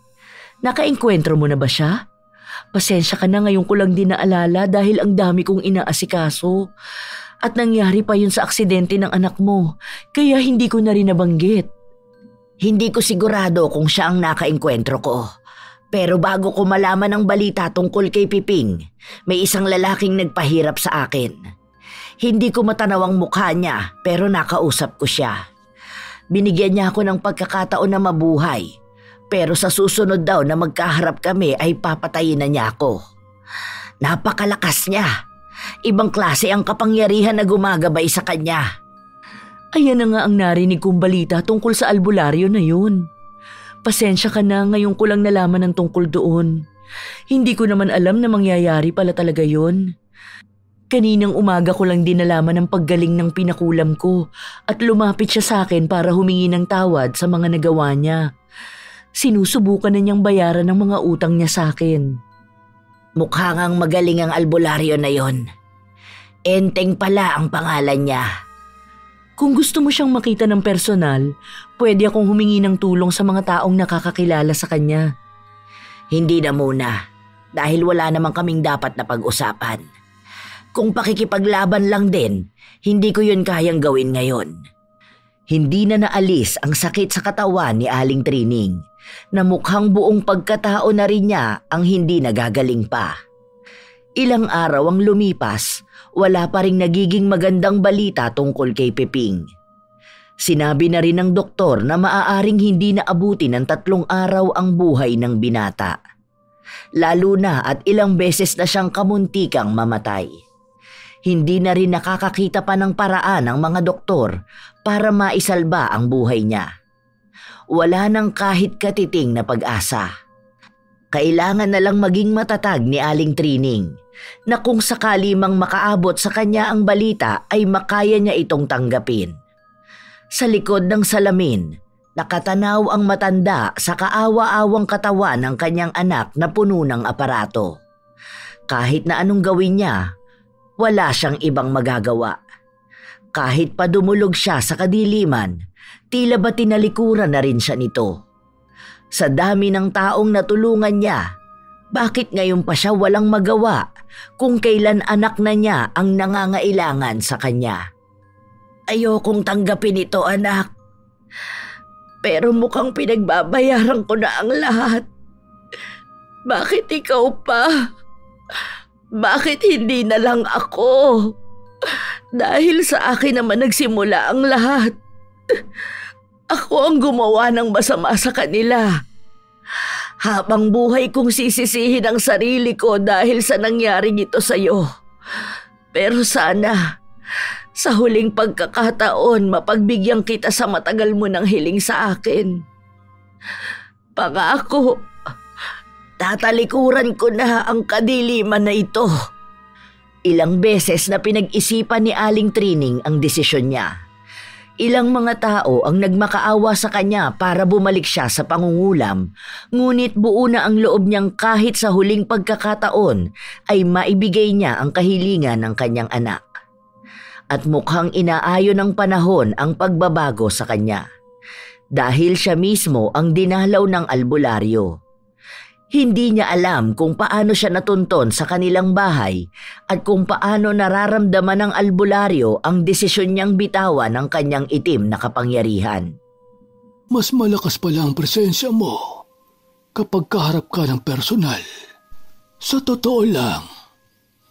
Nakaengkwentro mo na ba siya? Pasensya ka na, ngayon ko lang din naalala dahil ang dami kong inaasikaso. At nangyari pa yun sa aksidente ng anak mo, kaya hindi ko na rin nabanggit. Hindi ko sigurado kung siya ang nakaengkwentro ko. Pero bago ko malaman ang balita tungkol kay Piping, may isang lalaking nagpahirap sa akin. Hindi ko matanaw ang mukha niya pero nakausap ko siya. Binigyan niya ako ng pagkakataon na mabuhay. Pero sa susunod daw na magkaharap kami ay papatayin na niya ako. Napakalakas niya. Ibang klase ang kapangyarihan na gumagabay sa kanya. Ayan na nga ang narinig kong balita tungkol sa albularyo na yun. Pasensya ka na, ngayon ko lang nalaman ang tungkol doon. Hindi ko naman alam na mangyayari pala talaga yun. Kaninang umaga ko lang din nalaman ang paggaling ng pinakulam ko at lumapit siya sa akin para humingi ng tawad sa mga nagawa niya. Sinusubukan na niyang bayaran ang mga utang niya sa akin. Mukhang ang magaling ang albularyo na yon. Enteng pala ang pangalan niya. Kung gusto mo siyang makita ng personal, pwede akong humingi ng tulong sa mga taong nakakakilala sa kanya. Hindi na muna, dahil wala namang kaming dapat na pag-usapan. Kung pakikipaglaban lang din, hindi ko yun kayang gawin ngayon. Hindi na naalis ang sakit sa katawan ni Aling Trining, na mukhang buong pagkatao na rin niya ang hindi nagagaling pa. Ilang araw ang lumipas, wala pa ring nagiging magandang balita tungkol kay Peping. Sinabi na rin ng doktor na maaaring hindi naabuti ng 3 araw ang buhay ng binata. Lalo na at ilang beses na siyang kamuntikang mamatay. Hindi na rin nakakakita pa ng paraan ang mga doktor para maisalba ang buhay niya. Wala nang kahit katiting na pag-asa. Kailangan na lang maging matatag ni Aling Trining na kung sakali mang makaabot sa kanya ang balita ay makaya niya itong tanggapin. Sa likod ng salamin, nakatanaw ang matanda sa kaawa-awang katawan ng kanyang anak na puno ng aparato. Kahit na anong gawin niya, wala siyang ibang magagawa. Kahit pa dumulog siya sa kadiliman, tila ba tinalikuran na rin siya nito. Sa dami ng taong natulungan niya, bakit ngayon pa siya walang magawa kung kailan anak na niya ang nangangailangan sa kanya? Ayokong tanggapin ito, anak. Pero mukhang pinagbabayaran ko na ang lahat. Bakit ikaw pa? Bakit hindi na lang ako? Dahil sa akin naman nagsimula ang lahat. Ako ang gumawa ng masama sa kanila. Habang buhay kong sisisihin ang sarili ko dahil sa nangyaring ito sa iyo. Pero sana, sa huling pagkakataon, mapagbigyan kita sa matagal mo ng hiling sa akin. Pangako, tatalikuran ko na ang kadiliman na ito. Ilang beses na pinag-isipan ni Aling Trining ang desisyon niya. Ilang mga tao ang nagmakaawa sa kanya para bumalik siya sa pangungulam, ngunit buo na ang loob niyang kahit sa huling pagkakataon ay maibigay niya ang kahilingan ng kanyang anak. At mukhang inaayon ng panahon ang pagbabago sa kanya, dahil siya mismo ang dinalaw ng albularyo. Hindi niya alam kung paano siya natunton sa kanilang bahay at kung paano nararamdaman ng albularyo ang desisyon niyang bitawan ng kanyang itim na kapangyarihan. Mas malakas pala ang presensya mo kapag kaharap ka ng personal. Sa totoo lang,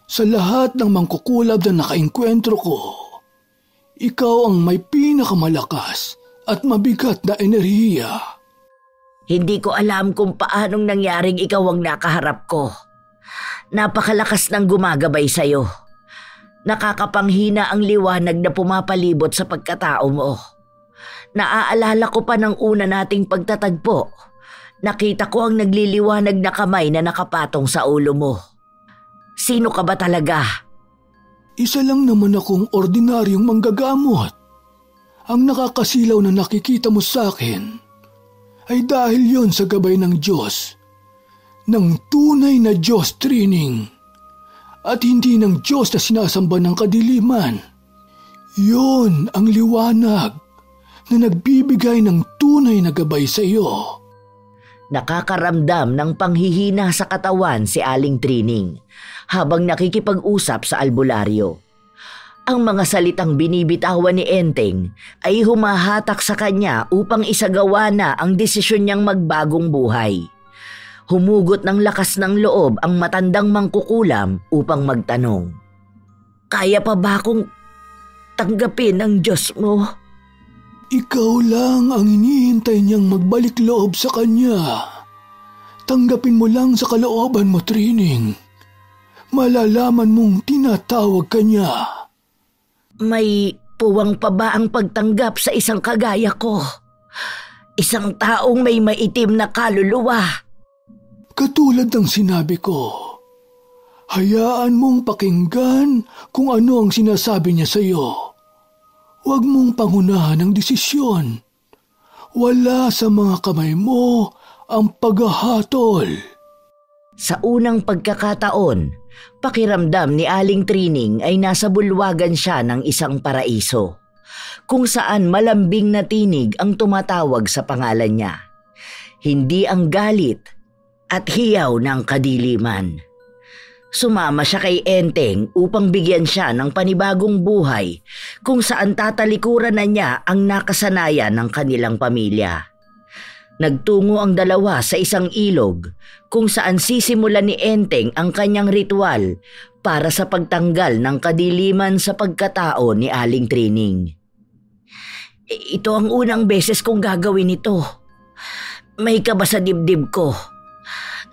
sa lahat ng mangkukulab na nakaengkwentro ko, ikaw ang may pinakamalakas at mabigat na enerhiya. Hindi ko alam kung paanong nangyaring ikaw ang nakaharap ko. Napakalakas ng gumagabay sa'yo. Nakakapanghina ang liwanag na pumapalibot sa pagkatao mo. Naaalala ko pa ng una nating pagtatagpo. Nakita ko ang nagliliwanag na kamay na nakapatong sa ulo mo. Sino ka ba talaga? Isa lang naman akong ordinaryong manggagamot. Ang nakakasilaw na nakikita mo sa akin ay dahil yon sa gabay ng Diyos, ng tunay na Diyos Trining, at hindi ng Diyos na sinasamba ng kadiliman. Yon ang liwanag na nagbibigay ng tunay na gabay sa iyo. Nakakaramdam ng panghihina sa katawan si Aling Trining habang nakikipag-usap sa albularyo. Ang mga salitang binibitawan ni Enteng ay humahatak sa kanya upang isagawa na ang desisyon niyang magbagong buhay. Humugot ng lakas ng loob ang matandang mangkukulam upang magtanong. kaya pa ba akong tanggapin ang Diyos mo? Ikaw lang ang hinihintay niyang magbalik loob sa Kanya. Tanggapin mo lang sa kalooban mo, Trining. Malalaman mong tinatawag ka niya. May puwang pa ba ang pagtanggap sa isang kagaya ko? Isang taong may maitim na kaluluwa. Katulad ng sinabi ko, hayaan mong pakinggan kung ano ang sinasabi niya sa iyo. Huwag mong pangunahan ang desisyon. Wala sa mga kamay mo ang paghahatol. Sa unang pagkakataon, pakiramdam ni Aling Trining ay nasa bulwagan siya ng isang paraiso, kung saan malambing na tinig ang tumatawag sa pangalan niya. Hindi ang galit at hiyaw ng kadiliman. Sumama siya kay Enteng upang bigyan siya ng panibagong buhay kung saan tatalikuran na niya ang nakasanayan ng kanilang pamilya. Nagtungo ang dalawa sa isang ilog kung saan sisimulan ni Enteng ang kanyang ritual para sa pagtanggal ng kadiliman sa pagkatao ni Aling Trining. Ito ang unang beses kong gagawin ito. May kaba sa dibdib ko.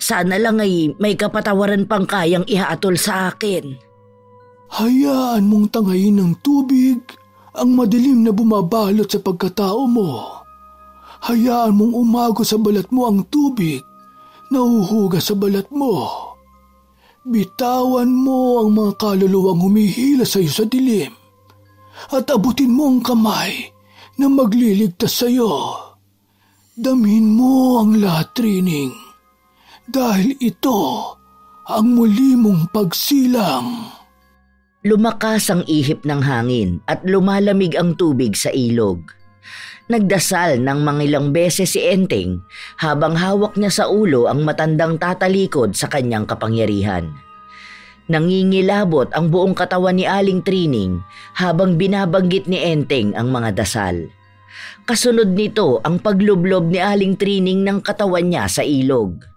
Sana lang ay may kapatawaran pang kayang ihatol sa akin. Hayaan mong tangayin ng tubig ang madilim na bumabalot sa pagkatao mo. Hayaan mong umago sa balat mo ang tubig na uhugas sa balat mo. Bitawan mo ang mga kaluluwang humihila sa iyo sa dilim at abutin mo ang kamay na magliligtas sa iyo. Damhin mo ang lahat, Trining, dahil ito ang muli mong pagsilang. Lumakas ang ihip ng hangin at lumalamig ang tubig sa ilog. Nagdasal ng mangilang beses si Enteng habang hawak niya sa ulo ang matandang tatalikod sa kanyang kapangyarihan. Nangingilabot ang buong katawan ni Aling Trining habang binabanggit ni Enteng ang mga dasal. Kasunod nito ang paglublob ni Aling Trining ng katawan niya sa ilog.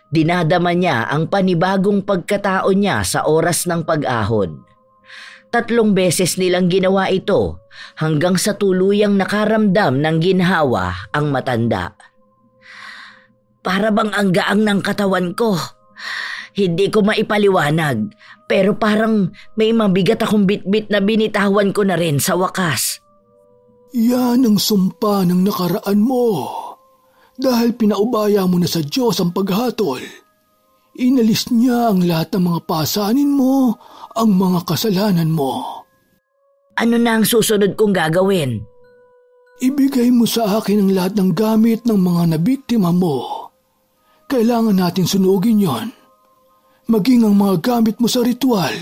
Dinadama niya ang panibagong pagkatao niya sa oras ng pag-ahon. 3 beses nilang ginawa ito hanggang sa tuluyang nakaramdam ng ginhawa ang matanda. Para bang ang gaang ng katawan ko. Hindi ko maipaliwanag, pero parang may mabigat akong bitbit na binitawan ko na rin sa wakas. Yan ang sumpa ng nakaraan mo. Dahil pinaubaya mo na sa Diyos ang paghatol. Inalis niya ang lahat ng mga pasanin mo, ang mga kasalanan mo. Ano na ang susunod kong gagawin? Ibigay mo sa akin ang lahat ng gamit ng mga nabiktima mo. Kailangan natin sunugin yon. Maging ang mga gamit mo sa ritual.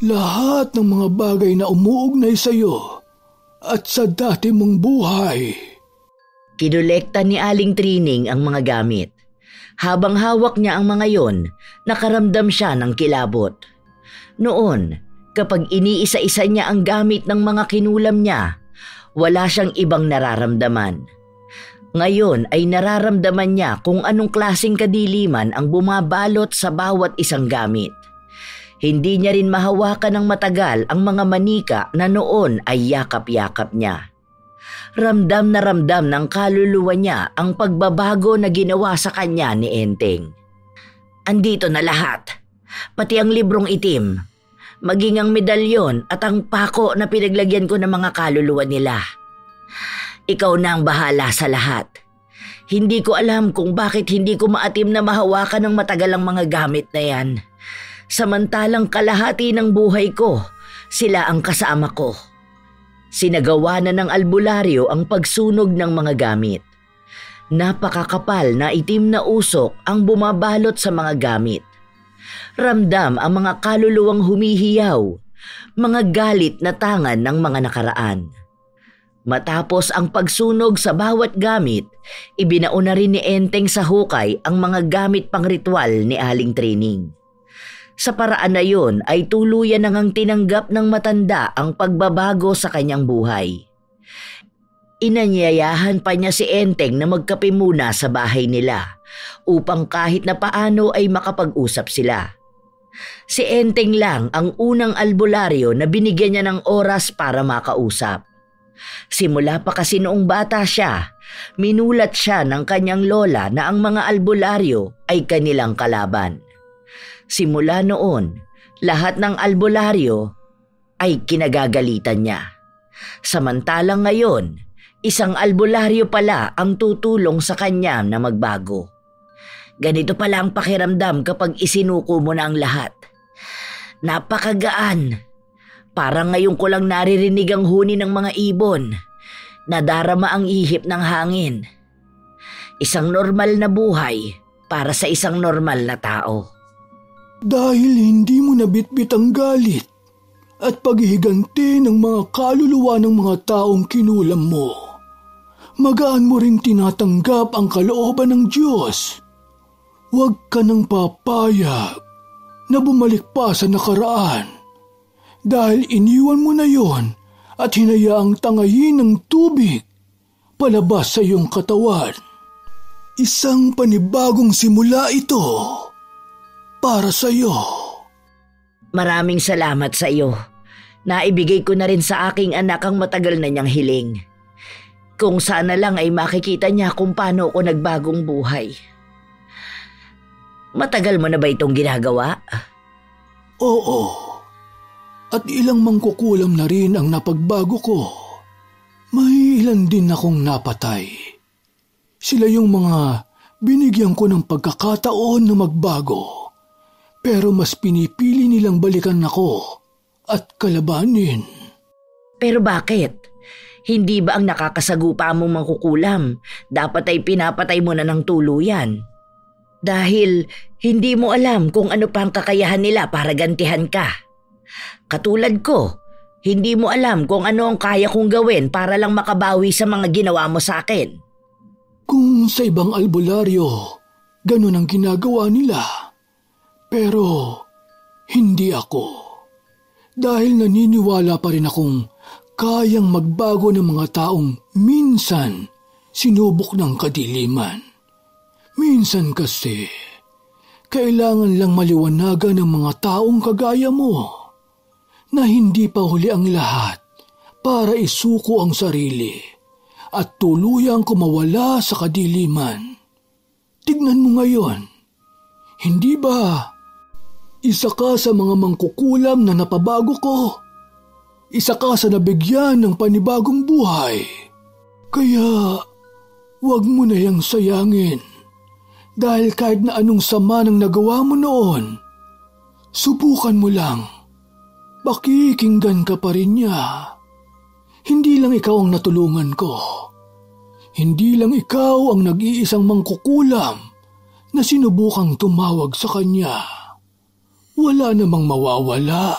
Lahat ng mga bagay na umuugnay sa iyo at sa dati mong buhay. Kinolekta ni Aling Trining ang mga gamit. Habang hawak niya ang mga yon, nakaramdam siya ng kilabot. Noon, kapag iniisa-isa niya ang gamit ng mga kinulam niya, wala siyang ibang nararamdaman. Ngayon ay nararamdaman niya kung anong klaseng kadiliman ang bumabalot sa bawat isang gamit. Hindi niya rin mahawakan ng matagal ang mga manika na noon ay yakap-yakap niya. Ramdam na ramdam ng kaluluwa niya ang pagbabago na ginawa sa kanya ni Enteng. Andito na lahat, pati ang librong itim, maging ang medalyon at ang pako na pinaglagyan ko ng mga kaluluwa nila. Ikaw na ang bahala sa lahat. Hindi ko alam kung bakit hindi ko maatim na mahawakan ng matagal ang mga gamit na yan. Samantalang kalahati ng buhay ko, sila ang kasama ko. Sinagawa na ng albularyo ang pagsunog ng mga gamit. Napakakapal na itim na usok ang bumabalot sa mga gamit. Ramdam ang mga kaluluwang humihiyaw, mga galit na tangan ng mga nakaraan. Matapos ang pagsunog sa bawat gamit, ibinaon na rin ni Enteng sa hukay ang mga gamit pang ritual ni Aling Trining. Sa paraan na yon ay tuluyan na ngang tinanggap ng matanda ang pagbabago sa kanyang buhay. Inanyayahan pa niya si Enteng na magkape muna sa bahay nila upang kahit na paano ay makapag-usap sila. Si Enteng lang ang unang albularyo na binigyan niya ng oras para makausap. Simula pa kasi noong bata siya, minulat siya ng kanyang lola na ang mga albularyo ay kanilang kalaban. Simula noon, lahat ng albularyo ay kinagagalitan niya. Samantalang ngayon, isang albularyo pala ang tutulong sa kanya na magbago. Ganito pala ang pakiramdam kapag isinuko mo na ang lahat. Napakagaan. Parang ngayon ko lang naririnig ang huni ng mga ibon. Nadarama ang ihip ng hangin. Isang normal na buhay para sa isang normal na tao. Dahil hindi mo nabitbit ang galit at paghihiganti ng mga kaluluwa ng mga taong kinulam mo, magaan mo ring tinatanggap ang kalooban ng Diyos. Huwag ka nang papayag na bumalik pa sa nakaraan dahil iniwan mo na yon at hinayaang tangayin ng tubig palabas sa iyong katawan. Isang panibagong simula ito para sa iyo. Maraming salamat sa iyo. Naibigay ko na rin sa aking anak ang matagal na niyang hiling. Kung sana lang ay makikita niya kung paano ako nagbagong buhay. Matagal mo na ba itong ginagawa? Oo. At ilang mangkukulam na rin ang napagbago ko. May ilan din akong napatay. Sila yung mga binigyan ko ng pagkakataon na magbago. Pero mas pinipili nilang balikan ako at kalabanin. Pero bakit? Hindi ba ang nakakasagupa mong mangkukulam dapat ay pinapatay mo na ng tuluyan? Dahil hindi mo alam kung ano pa ang kakayahan nila para gantihan ka. Katulad ko, hindi mo alam kung ano ang kaya kong gawin para lang makabawi sa mga ginawa mo sa akin. Kung sa ibang albularyo, ganun ang ginagawa nila. Pero hindi ako. Dahil naniniwala pa rin akong kayang magbago ng mga taong minsan sinubok ng kadiliman. Minsan kasi, kailangan lang maliwanagan ng mga taong kagaya mo na hindi pa huli ang lahat para isuko ang sarili at tuluyang kumawala sa kadiliman. Tignan mo ngayon, hindi ba isa ka sa mga mangkukulam na napabago ko? Isa ka sa nabigyan ng panibagong buhay. Kaya, huwag mo na yang sayangin. Dahil kahit na anong sama ng nagawa mo noon, subukan mo lang. Pakikinggan ka pa rin niya. Hindi lang ikaw ang natulungan ko. Hindi lang ikaw ang nag-iisang mangkukulam na sinubukang tumawag sa kanya. Wala namang mawawala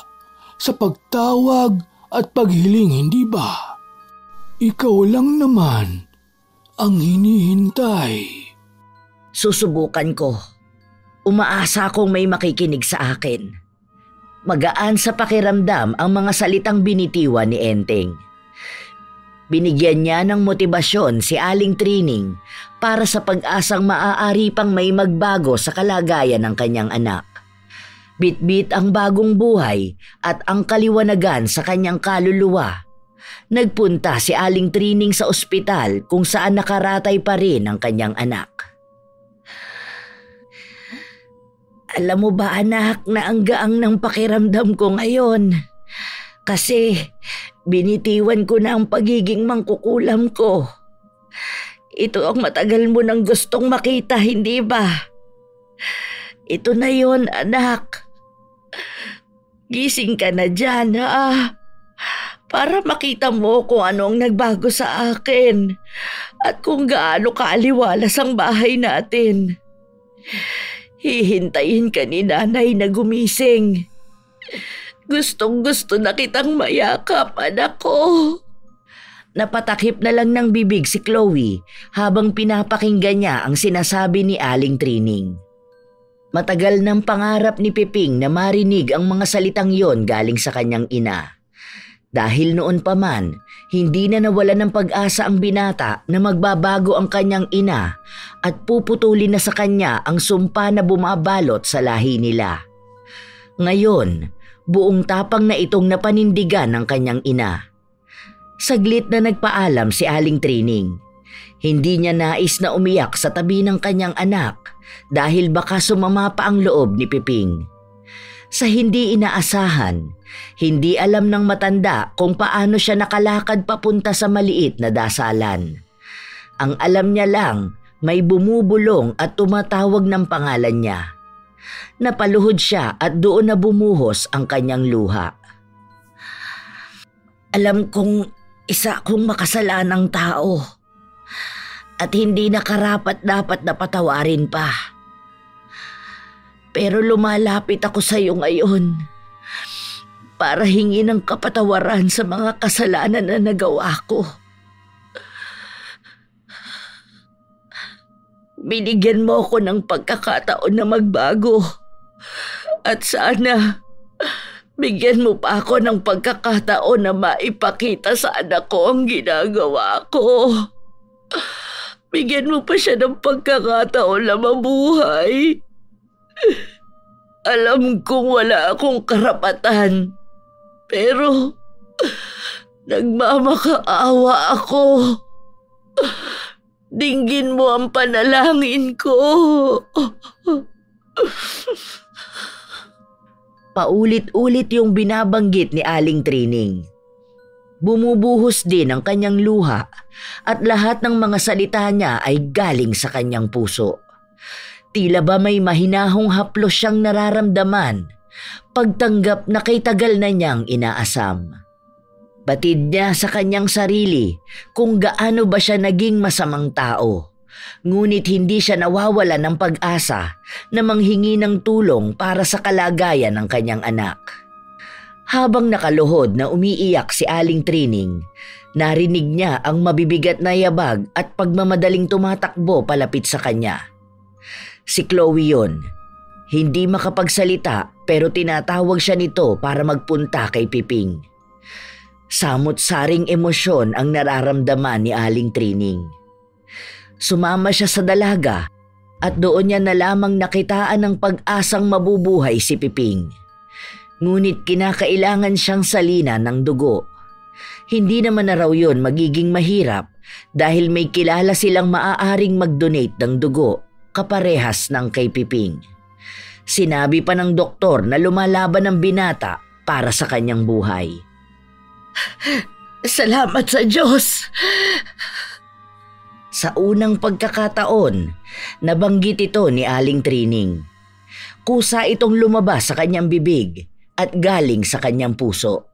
sa pagtawag at paghiling, hindi ba? Ikaw lang naman ang hinihintay. Susubukan ko. Umaasa akong may makikinig sa akin. Magaan sa pakiramdam ang mga salitang binitiwan ni Enteng. Binigyan niya ng motibasyon si Aling Trining para sa pag-asang maaari pang may magbago sa kalagayan ng kanyang anak. Bitbit ang bagong buhay at ang kaliwanagan sa kanyang kaluluwa. Nagpunta si Aling Trining sa ospital kung saan nakaratay pa rin ang kanyang anak. Alam mo ba anak na ang gaang ng pakiramdam ko ngayon? Kasi binitiwan ko na ang pagiging mangkukulam ko. Ito ang matagal mo nang gustong makita, hindi ba? Ito na yon anak. Gising ka na dyan ha? Para makita mo kung ano ang nagbago sa akin at kung gaano kaaliwalas ang bahay natin. Hihintayin ka ni nanay na gumising. Gustong-gusto na kitang mayakap, anak ko. Napatakip na lang ng bibig si Chloe habang pinapakinggan niya ang sinasabi ni Aling Trining. Matagal ng pangarap ni Piping na marinig ang mga salitang yon galing sa kanyang ina. Dahil noon pa man, hindi na nawala ng pag-asa ang binata na magbabago ang kanyang ina at puputulin na sa kanya ang sumpa na bumabalot sa lahi nila. Ngayon, buong tapang na itong napanindigan ng kanyang ina. Saglit na nagpaalam si Aling Trining. Hindi niya nais na umiyak sa tabi ng kanyang anak dahil baka sumama pa ang loob ni Piping. Sa hindi inaasahan, hindi alam ng matanda kung paano siya nakalakad papunta sa maliit na dasalan. Ang alam niya lang, may bumubulong at tumatawag ng pangalan niya. Napaluhod siya at doon na bumuhos ang kanyang luha. Alam kong isa akong makasalanang tao at hindi nakarapat-dapat na patawarin pa. Pero lumalapit ako sa iyo ngayon para hingin ng kapatawaran sa mga kasalanan na nagawa ko. Binigyan mo ako ng pagkakataon na magbago. At sana, bigyan mo pa ako ng pagkakataon na maipakita sa anak ko ang ginagawa ko. Bigyan mo pa siya ng pagkakataon na mabuhay. Alam kong wala akong karapatan, pero nagmamakaawa ako. Dinggin mo ang panalangin ko. Paulit-ulit yung binabanggit ni Aling Trining. Bumubuhos din ang kanyang luha at lahat ng mga salita niya ay galing sa kanyang puso. Tila ba may mahinahong haplos siyang nararamdaman, pagtanggap na kay tagal na niyang inaasam. Batid niya sa kanyang sarili kung gaano ba siya naging masamang tao. Ngunit hindi siya nawawala ng pag-asa na manghingi ng tulong para sa kalagayan ng kanyang anak. Habang nakaluhod na umiiyak si Aling Trining, narinig niya ang mabibigat na yabag at pagmamadaling tumatakbo palapit sa kanya. Si Chloe yun. Hindi makapagsalita pero tinatawag siya nito para magpunta kay Piping. Samot-saring emosyon ang nararamdaman ni Aling Trining. Sumama siya sa dalaga at doon niya na lamang nakitaan ng pag-asang mabubuhay si Piping. Ngunit kinakailangan siyang salina ng dugo. Hindi naman na raw yun magiging mahirap dahil may kilala silang maaaring mag-donate ng dugo kaparehas ng kay Piping. Sinabi pa ng doktor na lumalaban ang binata para sa kanyang buhay. Salamat sa Diyos! Sa unang pagkakataon, nabanggit ito ni Aling Trining. Kusa itong lumabas sa kanyang bibig at galing sa kanyang puso.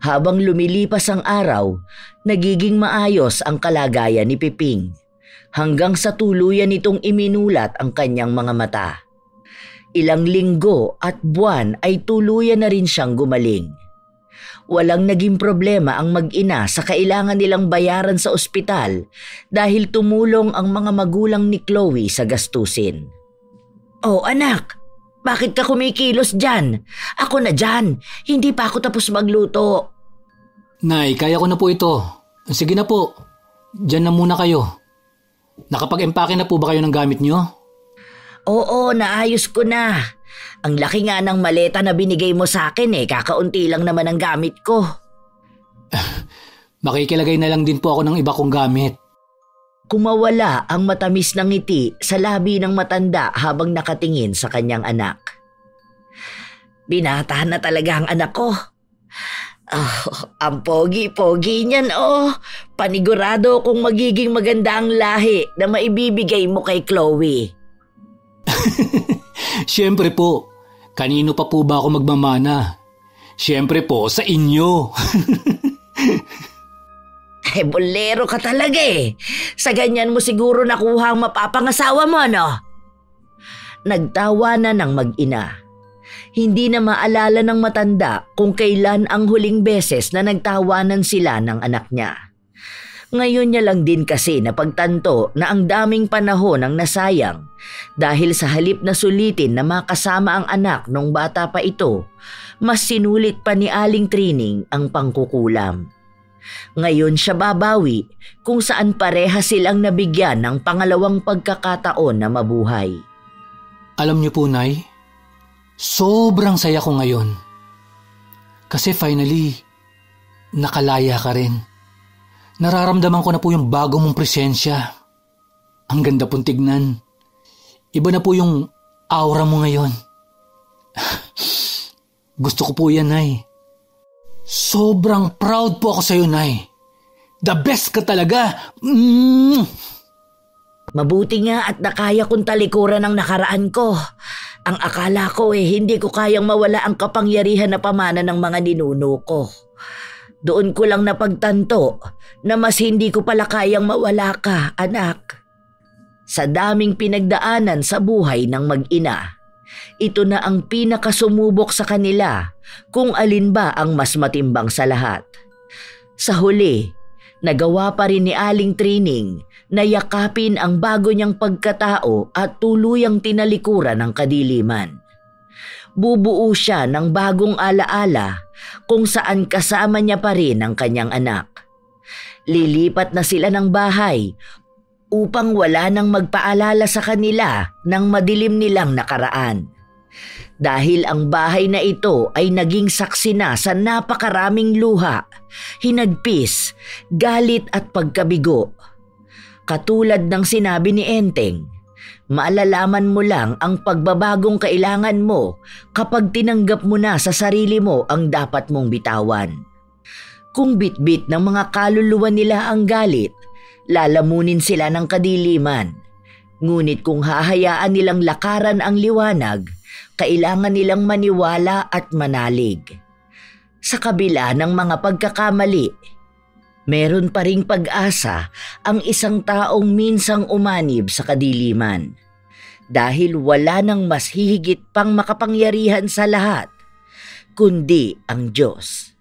Habang lumilipas ang araw, nagiging maayos ang kalagayan ni Piping hanggang sa tuluyan nitong iminulat ang kanyang mga mata. Ilang linggo at buwan ay tuluyan na rin siyang gumaling. Walang naging problema ang mag-ina sa kailangan nilang bayaran sa ospital dahil tumulong ang mga magulang ni Chloe sa gastusin. Oh anak, bakit ka kumikilos dyan? Ako na dyan, hindi pa ako tapos magluto. Nay, kaya ko na po ito. Sige na po, dyan na muna kayo. Nakapag-empake na po ba kayo ng gamit niyo? Oo, naayos ko na. Ang laki nga ng maleta na binigay mo sa akin kakaunti lang naman ang gamit ko. Makikilagay na lang din po ako ng iba kong gamit. Kumawala ang matamis na ngiti sa labi ng matanda habang nakatingin sa kanyang anak. Binata na talaga ang anak ko. Ang pogi-pogi niyan Panigurado kung magiging maganda ang lahi na maibibigay mo kay Chloe. Siyempre po, kanino pa po ba ako magmamana? Siyempre po, sa inyo. Bolero ka talaga Sa ganyan mo siguro nakuha ang mapapangasawa mo, no? Nagtawa na ng mag-ina. Hindi na maalala ng matanda kung kailan ang huling beses na nagtawanan sila ng anak niya. Ngayon niya lang din kasi napagtanto na ang daming panahon ang nasayang dahil sa halip na sulitin na makasama ang anak nung bata pa ito, mas sinulit pa ni Aling Trining ang pangkukulam. Ngayon siya babawi kung saan pareha silang nabigyan ng pangalawang pagkakataon na mabuhay. Alam niyo po, Nay, Sobrang saya ko ngayon. Kasi finally, nakalaya ka rin. Nararamdaman ko na po yung bago mong presensya. Ang ganda pong tignan. Iba na po yung aura mo ngayon. Gusto ko po yan, Nay. Sobrang proud po ako sa'yo, Nay. The best ka talaga. Mabuti nga at nakaya kong talikuran ang nakaraan ko. Ang akala ko hindi ko kayang mawala ang kapangyarihan na pamana ng mga ninuno ko. Doon ko lang napagtanto na mas hindi ko pala kayang mawala ka, anak. Sa daming pinagdaanan sa buhay ng mag-ina, ito na ang pinakasumubok sa kanila kung alin ba ang mas matimbang sa lahat. Sa huli, nagawa pa rin ni Aling Trining na yakapin ang bago niyang pagkatao at tuluyang tinalikuran ng kadiliman. Bubuo siya ng bagong alaala kung saan kasama niya pa rin ang kanyang anak. Lilipat na sila ng bahay upang wala nang magpaalala sa kanila ng madilim nilang nakaraan. Dahil ang bahay na ito ay naging saksi na sa napakaraming luha, hinagpis, galit at pagkabigo. Katulad ng sinabi ni Enteng, maalalaman mo lang ang pagbabagong kailangan mo kapag tinanggap mo na sa sarili mo ang dapat mong bitawan. Kung bitbit ng mga kaluluwa nila ang galit, lalamunin sila ng kadiliman. Ngunit kung hahayaan nilang lakaran ang liwanag, kailangan nilang maniwala at manalig. Sa kabila ng mga pagkakamali, meron pa ring pag-asa ang isang taong minsang umanib sa kadiliman. Dahil wala nang mas hihigit pang makapangyarihan sa lahat, kundi ang Diyos.